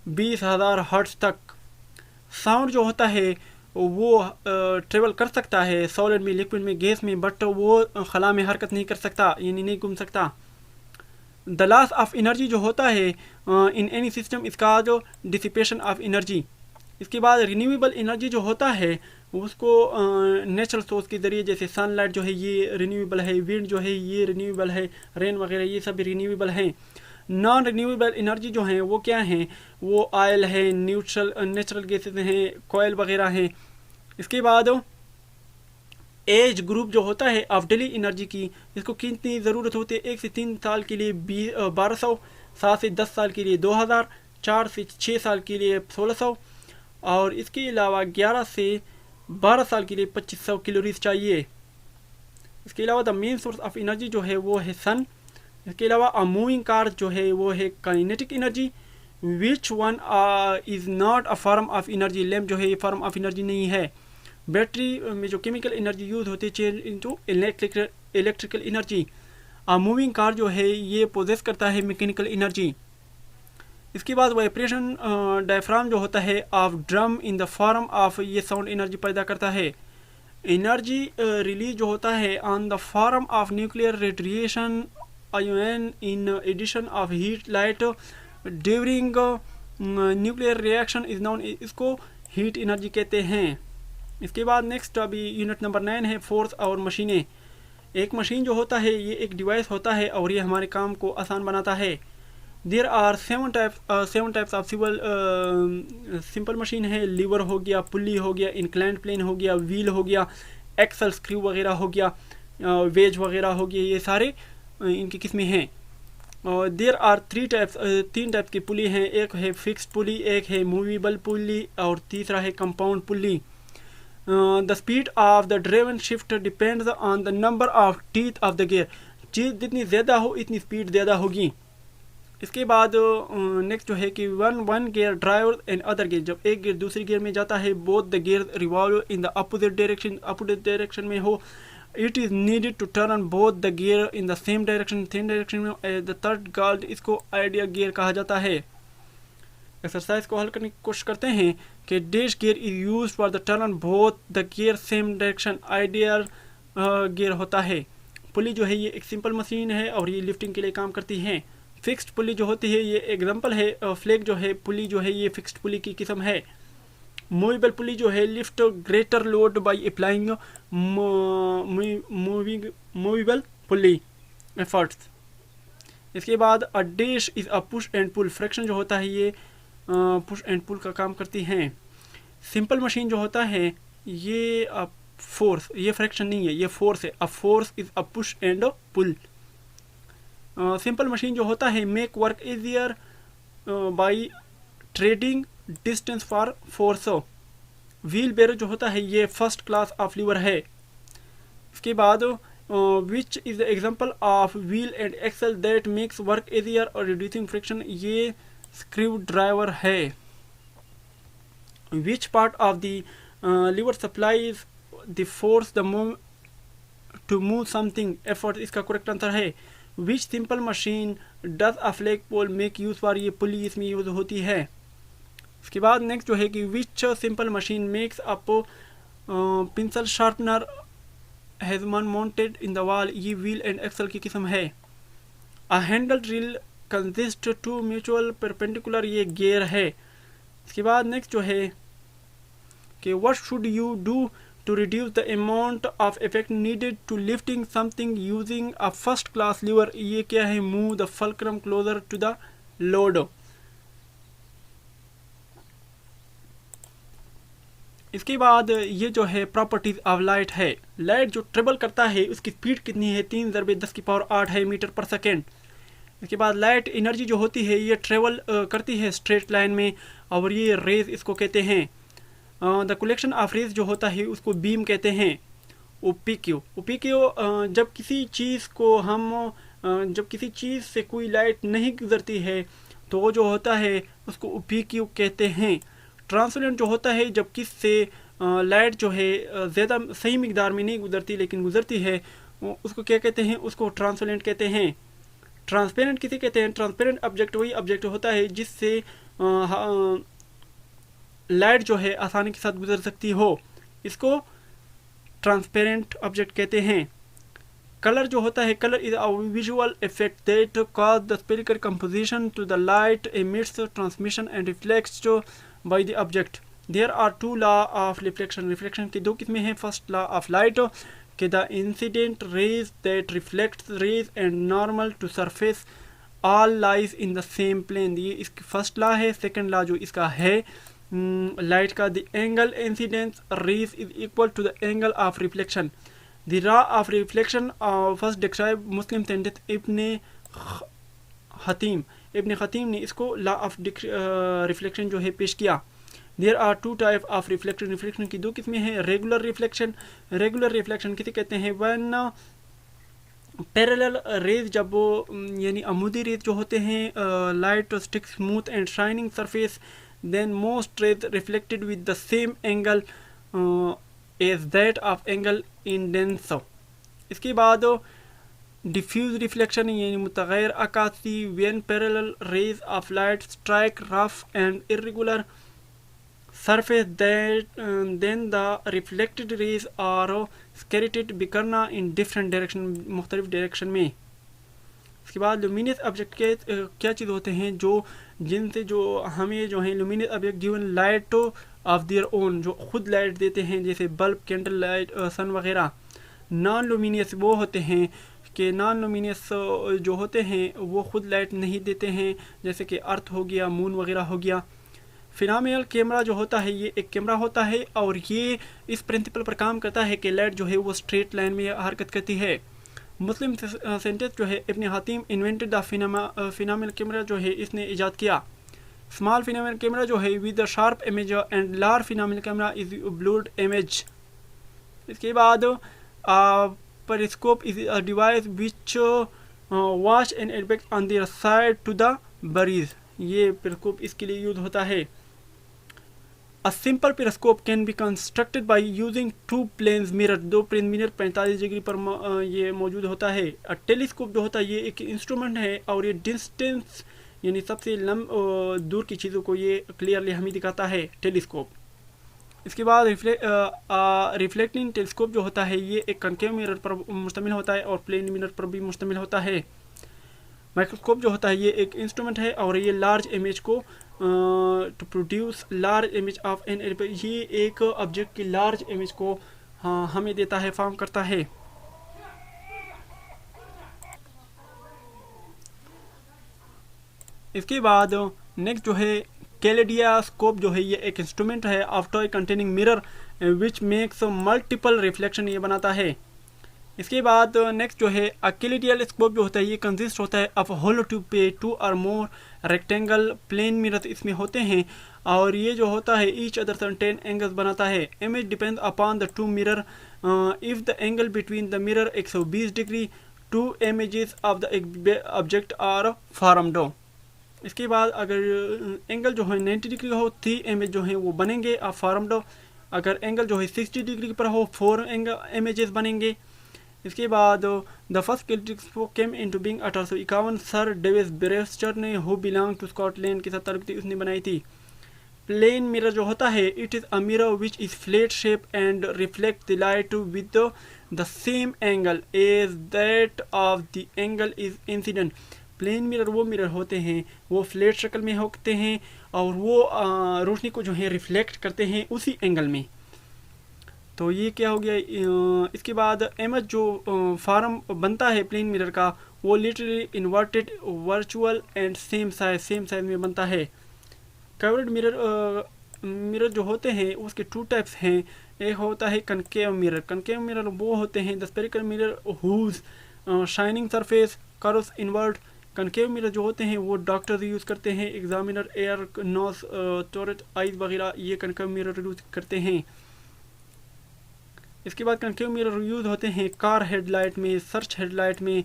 20,000 हर्ट्ज तक। साउंड जो होता है वो ट्रेवल कर सकता है सॉलिड में, लिक्विड में, गैस में, बट वो खला में हरकत नहीं कर सकता, यानी नहीं घूम सकता। द लॉस ऑफ एनर्जी जो होता है इन एनी सिस्टम इसका जो डिसिपेशन ऑफ एनर्जी। इसके बाद रिन्यूएबल एनर्जी जो होता है उसको नेचुरल सोर्स के ज़रिए, जैसे सनलाइट जो है ये रिन्यूएबल है, विंड जो है ये रिन्यूएबल है, रेन वगैरह ये सब रिन्यूएबल हैं। नॉन रिन्यूएबल एनर्जी जो है वो क्या है, वो ऑयल है, नेचुरल गैसेज हैं, कोयल वगैरह हैं। इसके बाद एज ग्रुप जो होता है ऑफ डेली एनर्जी की, इसको कितनी ज़रूरत होती है, 1 से 3 साल के लिए 1200, 7 से 10 साल के लिए 2000, 4 से 6 साल के लिए 1600, और इसके अलावा 11 से 12 साल के लिए 2500 कैलोरीज चाहिए। इसके अलावा the main source of energy जो है वो है सन। इसके अलावा अ मूविंग कार जो है वो है kinetic energy. Which one is not a form of energy, lamp जो है ये फॉर्म ऑफ एनर्जी नहीं है। बैटरी में जो केमिकल एनर्जी यूज होती है change into electrical energy. A moving car जो है ये पोजेस करता है मैकेनिकल एनर्जी। इसके बाद वाइब्रेशन डायफ्राम जो होता है of drum in the form of, ये साउंड एनर्जी पैदा करता है। एनर्जी रिलीज जो होता है on the form of nuclear radiation ion in addition of heat light during nuclear reaction is known, इसको हीट एनर्जी कहते हैं। इसके बाद नेक्स्ट अभी यूनिट नंबर 9 है फोर्स और मशीनें। एक मशीन जो होता है ये एक डिवाइस होता है और ये हमारे काम को आसान बनाता है। There are 7 types of simple machine है। लीवर हो गया, पुल्ली हो गया, इंक्लाइंड प्लेन हो गया, व्हील हो गया, एक्सल स्क्रू वगैरह हो गया, वेज वगैरह हो गया, ये सारे इनकी किस्में हैं। और देयर आर 3 टाइप्स की पुली हैं। एक है फिक्स्ड पुली, एक है मूवेबल पुली और तीसरा है compound pulley. The speed of the driven shaft depends on the number of teeth of the gear. चीज़ जितनी ज़्यादा हो इतनी स्पीड ज़्यादा होगी। इसके बाद नेक्स्ट जो है कि one gear driver and other gear, जब एक गियर दूसरी गियर में जाता है, both the gear revolve in the opposite direction में हो, it is needed to turn both the gear in the same direction में। द थर्ड कॉल्ड, इसको आइडियल गियर कहा जाता है। एक्सरसाइज को हल करने की कोशिश करते हैं कि dash gear is use for the turn both the gear same direction, ideal gear होता है। पुली जो है ये एक सिंपल मशीन है और ये लिफ्टिंग के लिए काम करती है। फिक्स्ड पुली जो होती है ये एग्जांपल है, फ्लैग जो है पुली जो है ये फिक्स्ड पुली की किस्म है। मूवेबल पुली जो है lift greater load by applying movable pulley efforts. इसके बाद a dash is a push and pull, friction जो होता है ये पुश एंड पुल का काम करती हैं। सिंपल मशीन जो होता है ये फोर्स, ये फ्रैक्शन नहीं है, ये फोर्स है। A force is a push and pull. Simple machine जो होता है make work easier by trading distance for force. Wheelbarrow जो होता है ये फर्स्ट क्लास ऑफ लीवर है। इसके बाद which is the example of wheel and axle that makes work easier or reducing friction, ये स्क्रू ड्राइवर है। Which part of the lever supplies the force the move to move something, effort इसका correct answer है। Which simple machine does a flag pole make use for, ये pulley इसमें use होती है। इसके बाद नेक्स्ट जो है कि which simple machine makes up pencil sharpener has one mounted in the wall, ये व्हील एंड एक्सल की किस्म है। A handle drill consist two mutual perpendicular, ये गियर है। इसके बाद नेक्स्ट जो है कि what should you do to reduce the amount of effect needed to lifting something using a first class lever, ये क्या है, move the fulcrum closer to the load। इसके बाद ये जो है प्रॉपर्टीज ऑफ लाइट है। लाइट जो ट्रेवल करता है उसकी स्पीड कितनी है, 3 × 10⁸ है मीटर पर सेकेंड। इसके बाद लाइट एनर्जी जो होती है ये ट्रेवल करती है स्ट्रेट लाइन में और ये रेज इसको कहते हैं। द कलेक्शन ऑफ रेज जो होता है उसको बीम कहते हैं। ओपीक्यू जब किसी चीज़ से कोई लाइट नहीं गुजरती है तो वो जो होता है उसको ओपीक्यू कहते हैं। ट्रांसपेरेंट जो होता है जब किससे लाइट जो है ज़्यादा सही मिकदार में नहीं गुजरती लेकिन गुजरती है उसको क्या कहते हैं, उसको ट्रांसपेरेंट कहते हैं। ट्रांसपेरेंट किसे कहते हैं, ट्रांसपेरेंट ऑब्जेक्ट वही ऑब्जेक्ट होता है जिससे लाइट जो है आसानी के साथ गुजर सकती हो। इसको ट्रांसपेरेंट ऑब्जेक्ट कहते हैं। कलर जो होता है, colour is a visual effect that cause the spherical composition to the light emits transmission and reflects by the object. There are two law of reflection. Reflection की दो किस्में हैं। फर्स्ट लॉ ऑफ लाइट कि the incident rays that reflects rays and normal to surface all lies in the same plane. ये इसकी first law है। Second law जो इसका है लाइट का, the angle incidence rays is equal to the angle of reflection. The law of reflection first describe Muslim scientist Ibn Haytham ने इसको law of reflection जो है पेश किया। There are two type of reflection. Reflection की दो किस्में हैं। Regular reflection. रेगुलर रिफ्लेक्शन किसे कहते हैं? व्हेन पैरेलल रेज, जब वो यानी अमूदी रेज जो होते हैं, light strike smooth and shining surface, then most rays reflected with the same angle as that of angle incidence. इसके बाद डिफ्यूज रिफ्लेक्शन यानी मुतगैर अक्सी, when parallel rays of light strike rough and irregular surface that then the reflected rays are scattered बिखरना in different direction, मुख्तलिफ direction में। इसके बाद लुमिनस ऑब्जेक्ट के क्या चीज़ होते हैं जो जिनसे जो हमें जो है luminous object given light of their own, जो खुद लाइट देते हैं, जैसे बल्ब, कैंडल लाइट, सन वगैरह। नॉन लुमिनस वो होते हैं कि नॉन लुमिनस जो होते हैं वो खुद लाइट नहीं देते हैं, जैसे कि अर्थ हो गया, मून वगैरह हो गया। फिनोमिनल कैमरा जो होता है ये एक कैमरा होता है और ये इस प्रिंसिपल पर काम करता है कि लाइट जो है वो स्ट्रेट लाइन में हरकत करती है। मुस्लिम सेंटेंस जो है इब्न हतीम इन्वेंटेड द फिनोमिनल कैमरा जो है इसने इजाद किया। स्मॉल फिनोमिनल कैमरा जो है with the sharp image and large phenomenal camera is blurred image. इसके बाद periscope is a device which watch and effect on their side to the barriers. ये पेरिस्कोप इसके लिए यूज होता है। A simple periscope can be constructed by using two planes mirror। दो plane mirror 45 degree पर ये मौजूद होता है। टेलीस्कोप जो होता है ये एक इंस्ट्रूमेंट है और ये डिस्टेंस यानी सबसे दूर की चीज़ों को ये क्लियरली हमें दिखाता है, टेलीस्कोप। इसके बाद रिफ्लेक्टिंग टेलीस्कोप जो होता है ये एक कनकेव मिरर पर मुश्तमिल होता है और प्लेन मिरर पर भी मुश्तमिल होता है। माइक्रोस्कोप जो होता है ये एक इंस्ट्रूमेंट है और ये लार्ज इमेज को to produce large image of an, ये एक ऑब्जेक्ट की लार्ज इमेज को हमें देता है, फॉर्म करता है। इसके बाद नेक्स्ट जो है कैलेडियास्कोप जो है ये एक इंस्ट्रूमेंट है of toy containing mirror which makes multiple reflection ये बनाता है। इसके बाद नेक्स्ट जो है कैलेडियास्कोप जो होता है ये कंसिस्ट होता है ऑफ होलो ट्यूब पे टू और मोर रेक्टेंगल प्लेन मिरर इसमें होते हैं और ये जो होता है ईच अदर सर्टेन एंगल्स बनाता है। Image depends upon the two mirror if the angle between the mirror 120 degree, two images of the object are formed. इसके बाद अगर एंगल जो है 90 डिग्री हो 3 इमेज जो है वो बनेंगे ऑफ फॉर्म्ड। अगर एंगल जो है 60 डिग्री पर हो 4 इमेजेस बनेंगे। इसके बाद the first telescope came into being 1851 Sir Davis Brewster ने हु बिलोंग टू स्कॉटलैंड के साथ ताल्लुक थी उसने बनाई थी। प्लेन मिरर जो होता है it is a mirror which is flat shape and reflect the light with the same angle as that of the angle is incident. Plane mirror वो मिरर होते हैं वो फ्लैट शक्ल में होते हैं और वो रोशनी को जो है रिफ्लेक्ट करते हैं उसी एंगल में। तो ये क्या हो गया। इसके बाद इमेज जो फॉर्म बनता है प्लेन मिरर का वो literally inverted virtual and same size में बनता है। कर्व्ड मिरर जो होते हैं उसके टू टाइप्स हैं। एक होता है कनकेव मिरर। कनकेव मिरर वो होते हैं the spherical mirror whose shining surface curves invert. Concave mirror जो होते हैं वो डॉक्टर्स यूज़ करते हैं, examiner, ear, nose, throat eyes वगैरह ये कनकेव मिरर यूज़ करते हैं। इसके बाद कनकेव मिरर यूज़ होते हैं कार हेडलाइट में, सर्च हेडलाइट में,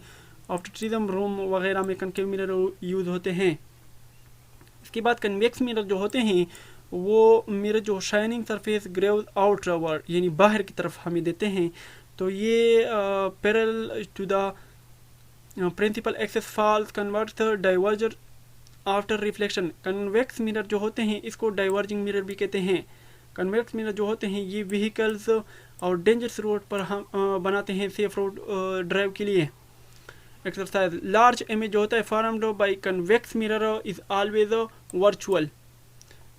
ऑप्टिक्स रूम वगैरह में कनकेव मिरर यूज़ होते हैं। इसके बाद कन्वेक्स मिरर जो होते हैं वो मिरर जो शाइनिंग सरफेस ग्रेव्स आउटवर्ड यानी बाहर की तरफ हमें देते हैं। तो ये parallel to the principal axis falls converts diverger after reflection. Convex mirror जो होते हैं इसको डाइवर्जिंग मिरर भी कहते हैं। कन्वेक्स मिरर जो होते हैं ये व्हीकल्स और डेंजरस रोड पर हम बनाते हैं सेफ रोड ड्राइव के लिए। एक्सरसाइज, लार्ज इमेज जो होता है formed by convex mirror is always virtual.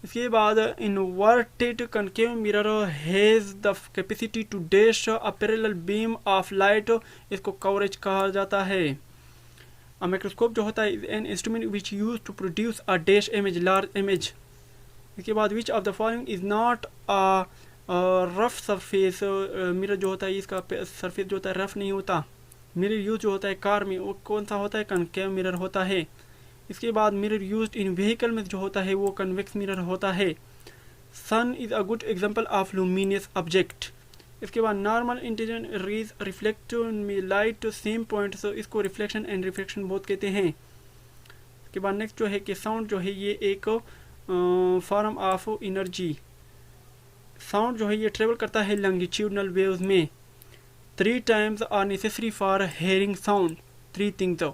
इसके बाद inverted concave mirror has the capacity to dash a parallel beam of light, इसको कवरेज कहा जाता है। माइक्रोस्कोप जो होता है an instrument which use to produce a dash image, large image. इसके बाद which of the following is not a rough surface mirror जो होता है इसका सरफेस जो होता है रफ नहीं होता। मिरर यूज जो होता है कार में वो कौन सा होता है, कनकेव मिरर होता है। इसके बाद मिरर यूज्ड इन व्हीकल में जो होता है वो कन्वेक्स मिरर होता है। Sun is a good example of luminous object. इसके बाद normal intelligent rays reflect light to same point, so इसको रिफ्लेक्शन एंड रिफ्रैक्शन बोथ कहते हैं। इसके बाद नेक्स्ट जो है कि साउंड जो है ये एक फॉर्म ऑफ एनर्जी। साउंड जो है ये ट्रेवल करता है लॉन्गिट्यूडनल वेव्स में। 3 times are necessary for hearing sound. 3 things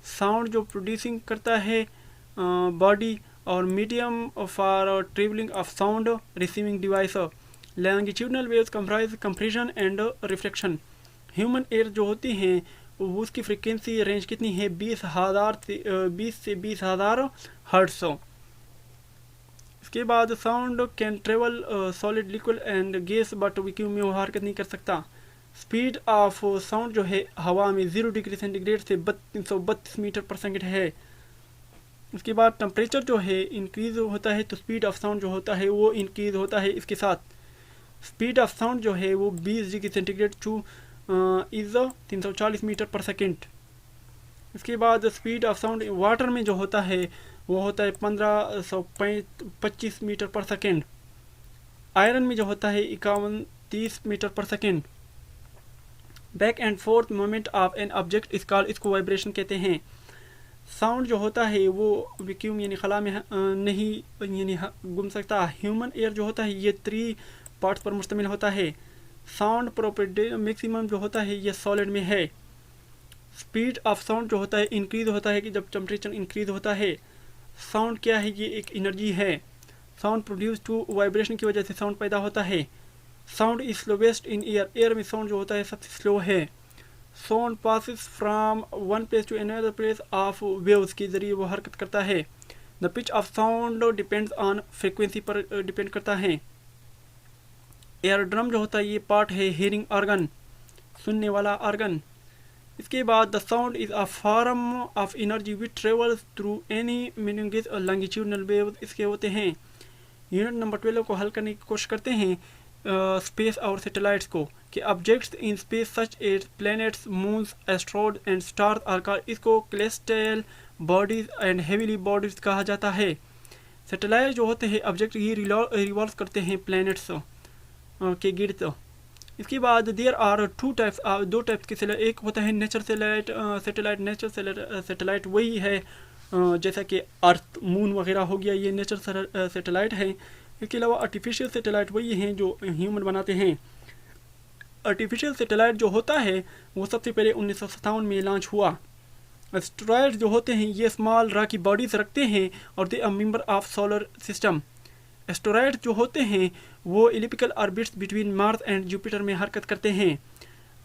sound जो प्रोड्यूसिंग करता है बॉडी और medium for travelling of sound receiving device. Longitudinal waves comprise compression and reflection. Human ear जो होती हैं उसकी फ्रीक्वेंसी रेंज कितनी है, 20 से 20,000 हर्ट्ज। इसके बाद sound can travel solid liquid and gas but vacuum में वो हरकत नहीं कर सकता। स्पीड ऑफ साउंड जो है हवा में 0 डिग्री सेंटीग्रेड से 332 मीटर पर सेकेंड है। उसके बाद टेम्परेचर जो है इंक्रीज होता है तो स्पीड ऑफ साउंड जो होता है वो इंक्रीज होता है इसके साथ। स्पीड ऑफ साउंड जो है वो 20 degree centigrade to is 340 metre per second. इसके बाद स्पीड ऑफ साउंड वाटर में जो होता है वो होता है 1525 मीटर पर सेकेंड। आयरन में जो होता है 5130 metre per second. Back and fourth moment of an object इस कॉल्ड, इसको वाइब्रेशन कहते हैं। साउंड जो होता है वो वैक्यूम यानी खला में नहीं यानी घूम सकता। ह्यूमन एयर जो होता है ये 3 पार्ट्स पर मुश्तमिल होता है। साउंड प्रॉपर्टी मैक्सिमम जो होता है ये सॉलिड में है। स्पीड ऑफ साउंड जो होता है इंक्रीज होता है कि जब टेम्परेचर इंक्रीज होता है। साउंड क्या है, ये एक एनर्जी है। साउंड प्रोड्यूस टू वाइब्रेशन की वजह से साउंड पैदा होता है। Sound is slowest in air, air में साउंड जो होता है सबसे स्लो है। Sound passes from one place to another place of waves के जरिए वो हरकत करता है। The pitch of sound depends on frequency पर डिपेंड करता है। एयर ड्रम जो होता है ये पार्ट है हेयरिंग ऑर्गन, सुनने वाला ऑर्गन। इसके बाद the sound is a form of energy which travels through any meaning longitudinal wave इसके होते हैं। यूनिट नंबर 12 को हल करने की कोशिश करते हैं स्पेस और सैटेलाइट्स को कि objects in space such as planets, moons, asteroid and stars are called, इसको celestial bodies and heavenly bodies कहा जाता है। सैटेलाइट जो होते हैं ऑब्जेक्ट ये रिवॉल्व करते हैं प्लैनेट्स के गिर्द। इसके बाद देयर आर 2 टाइप्स, 2 टाइप्स के सैटेलाइट। एक होता है नेचर सैटेलाइट। नेचर सैटेलाइट वही है जैसा कि अर्थ, मून वगैरह हो गया, ये नेचर सैटेलाइट है। इसके अलावा आर्टिफिशियल सैटेलाइट वही हैं जो ह्यूमन बनाते हैं। आर्टिफिशियल सैटेलाइट जो होता है वो सबसे पहले 1957 में लॉन्च हुआ। एस्टेरॉयड जो होते हैं ये स्मॉल रॉकी बॉडीज रखते हैं और they are member of solar system. Asteroid जो होते हैं वो elliptical orbits between Mars and Jupiter में हरकत करते हैं।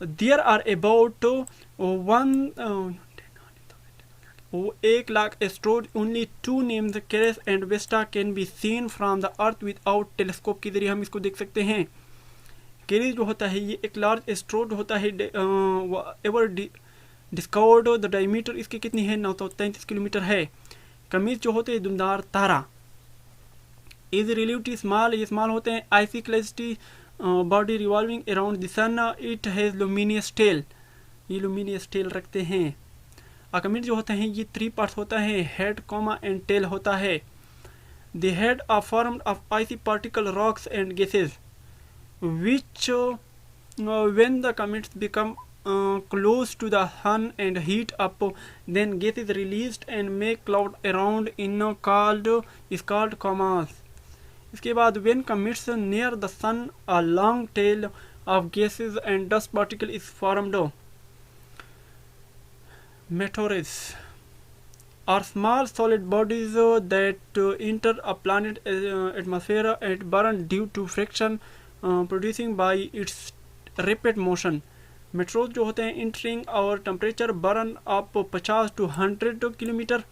There are about 1 lakh asteroid, only 2 names Ceres and Vesta can be seen from the earth without telescope के जरिए हम इसको देख सकते हैं। केरेस जो होता है ये एक लार्ज एस्ट्रोइड होता है एवर डिस्कवर्ड। द डायमीटर इसकी कितनी है, 933 किलोमीटर है। कमीज जो होते हैं दुमदार तारा। इज रिलेटिवली स्मॉल, ये स्मॉल होते हैं। Icy celestial body revolving around the sun, it has luminous tail, ये लुमिनियस टेल रखते हैं। कमीज जो होते हैं ये 3 पार्ट्स होता है, हेड कॉमा एंड टेल होता है। The head are formed of icy particle rocks and gases which when the comets become close to the sun and heat up, then gas is released and make cloud around in is called comas. इसके बाद when comets near the sun, a long tail of gases and dust particle is formed. Meteors are small solid bodies that enter a planet atmosphere and burn due to friction producing by its rapid motion. Meteors जो होते हैं entering और temperature burn up 50 to 100 kilometre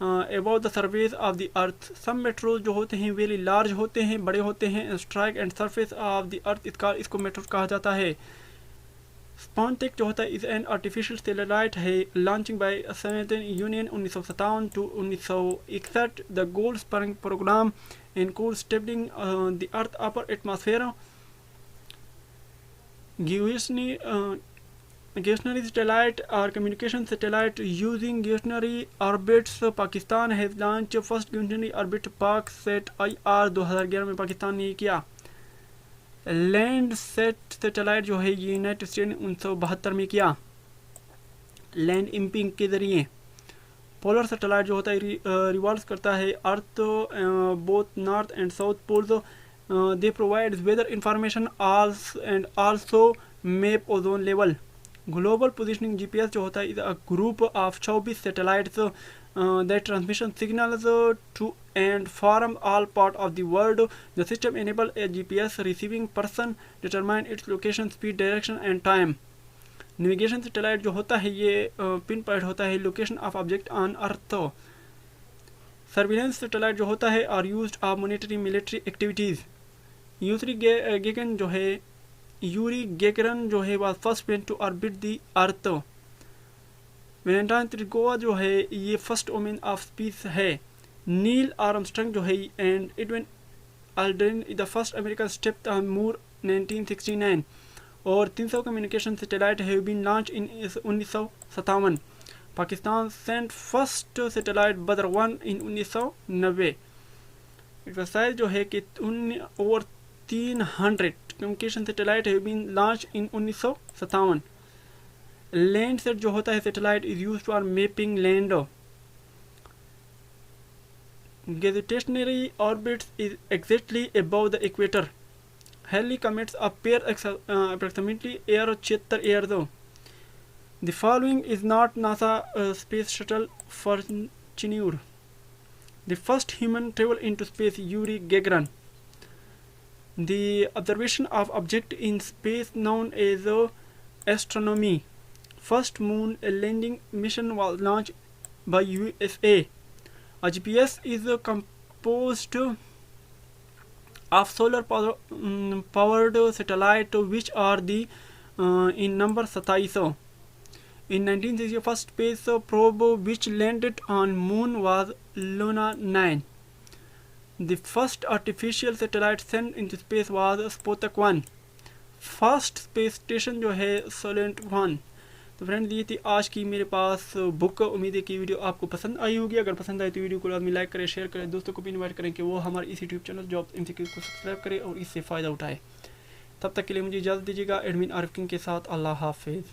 above the surface of the earth. Some meteors जो होते हैं very large होते हैं, बड़े होते हैं. Strike and surface of the earth इसको मेट्रोज कहा जाता है. स्पॉन्टेक जो होता है इज एन आर्टिफिशियल सैटेलाइट है launching by Soviet Union 1957 to 1961. The gold spring programme includes stabilizing the earth upper atmosphere. Geostationary satellite or communication satellite using geostationary orbits. Pakistan has launched first geostationary orbit PakSat IR 2011 में पाकिस्तान ने किया. Land set satellite जो है United state ने 1972 में किया land इम्पिंग के जरिए. पोलर सैटेलाइट जो होता है रिवॉल्व करता है earth both north and south poles. They provide weather information and also map ozone level. Global positioning GPS जो होता है is a group of 24 satellites that transmission signals to and from all part of the world. The system enable a GPS receiving person determine its location, speed, direction and time. Navigation satellite जो होता है ये pin point होता है location of object on earth. Surveillance satellite जो होता है are used of monitoring military activities. Yuri Gagarin जो है was first man to orbit the earth. Valentina Tereshkova जो है ये फर्स्ट वुमेन ऑफ स्पेस है. नील आर्मस्ट्रॉन्ग जो है and Edwin Aldrin is the first American step on moon 1969. और 300 communication satellite have been launch in 1957. Pakistan sent first satellite Badr 1 in 1990. Exercise जो है कि over 300 communication satellite have been launch in 1957. Landsat जो होता है satellite is used for mapping land. Gravitationary orbits is exactly above the equator. Halley comets appear approximately years. The following is not NASA space shuttle Fortune. The first human travel into space Yuri Gagarin. The observation of object in space known as astronomy. First moon landing mission was launched by USA. A GPS is composed of solar powered satellite which are the in number 27. In 1960, first space probe which landed on moon was Luna 9. The first artificial satellite sent into space was Sputnik 1. First space station जो है Solant 1. तो friends ये थी आज की मेरे पास book. उम्मीद है कि वीडियो आपको पसंद आई होगी. अगर पसंद आए तो वीडियो को लाजमी लाइक करें, शेयर करें, दोस्तों को भी इन्वाइट करें कि वो हमारे इस यूट्यूब चैनल जॉब एमसीक्यू को सब्सक्राइब करें और इससे फ़ायदा उठाए. तब तक के लिए मुझे इजाज़त दीजिएगा एडमिन आरिफ किंग के साथ. अल्लाह हाफिज़.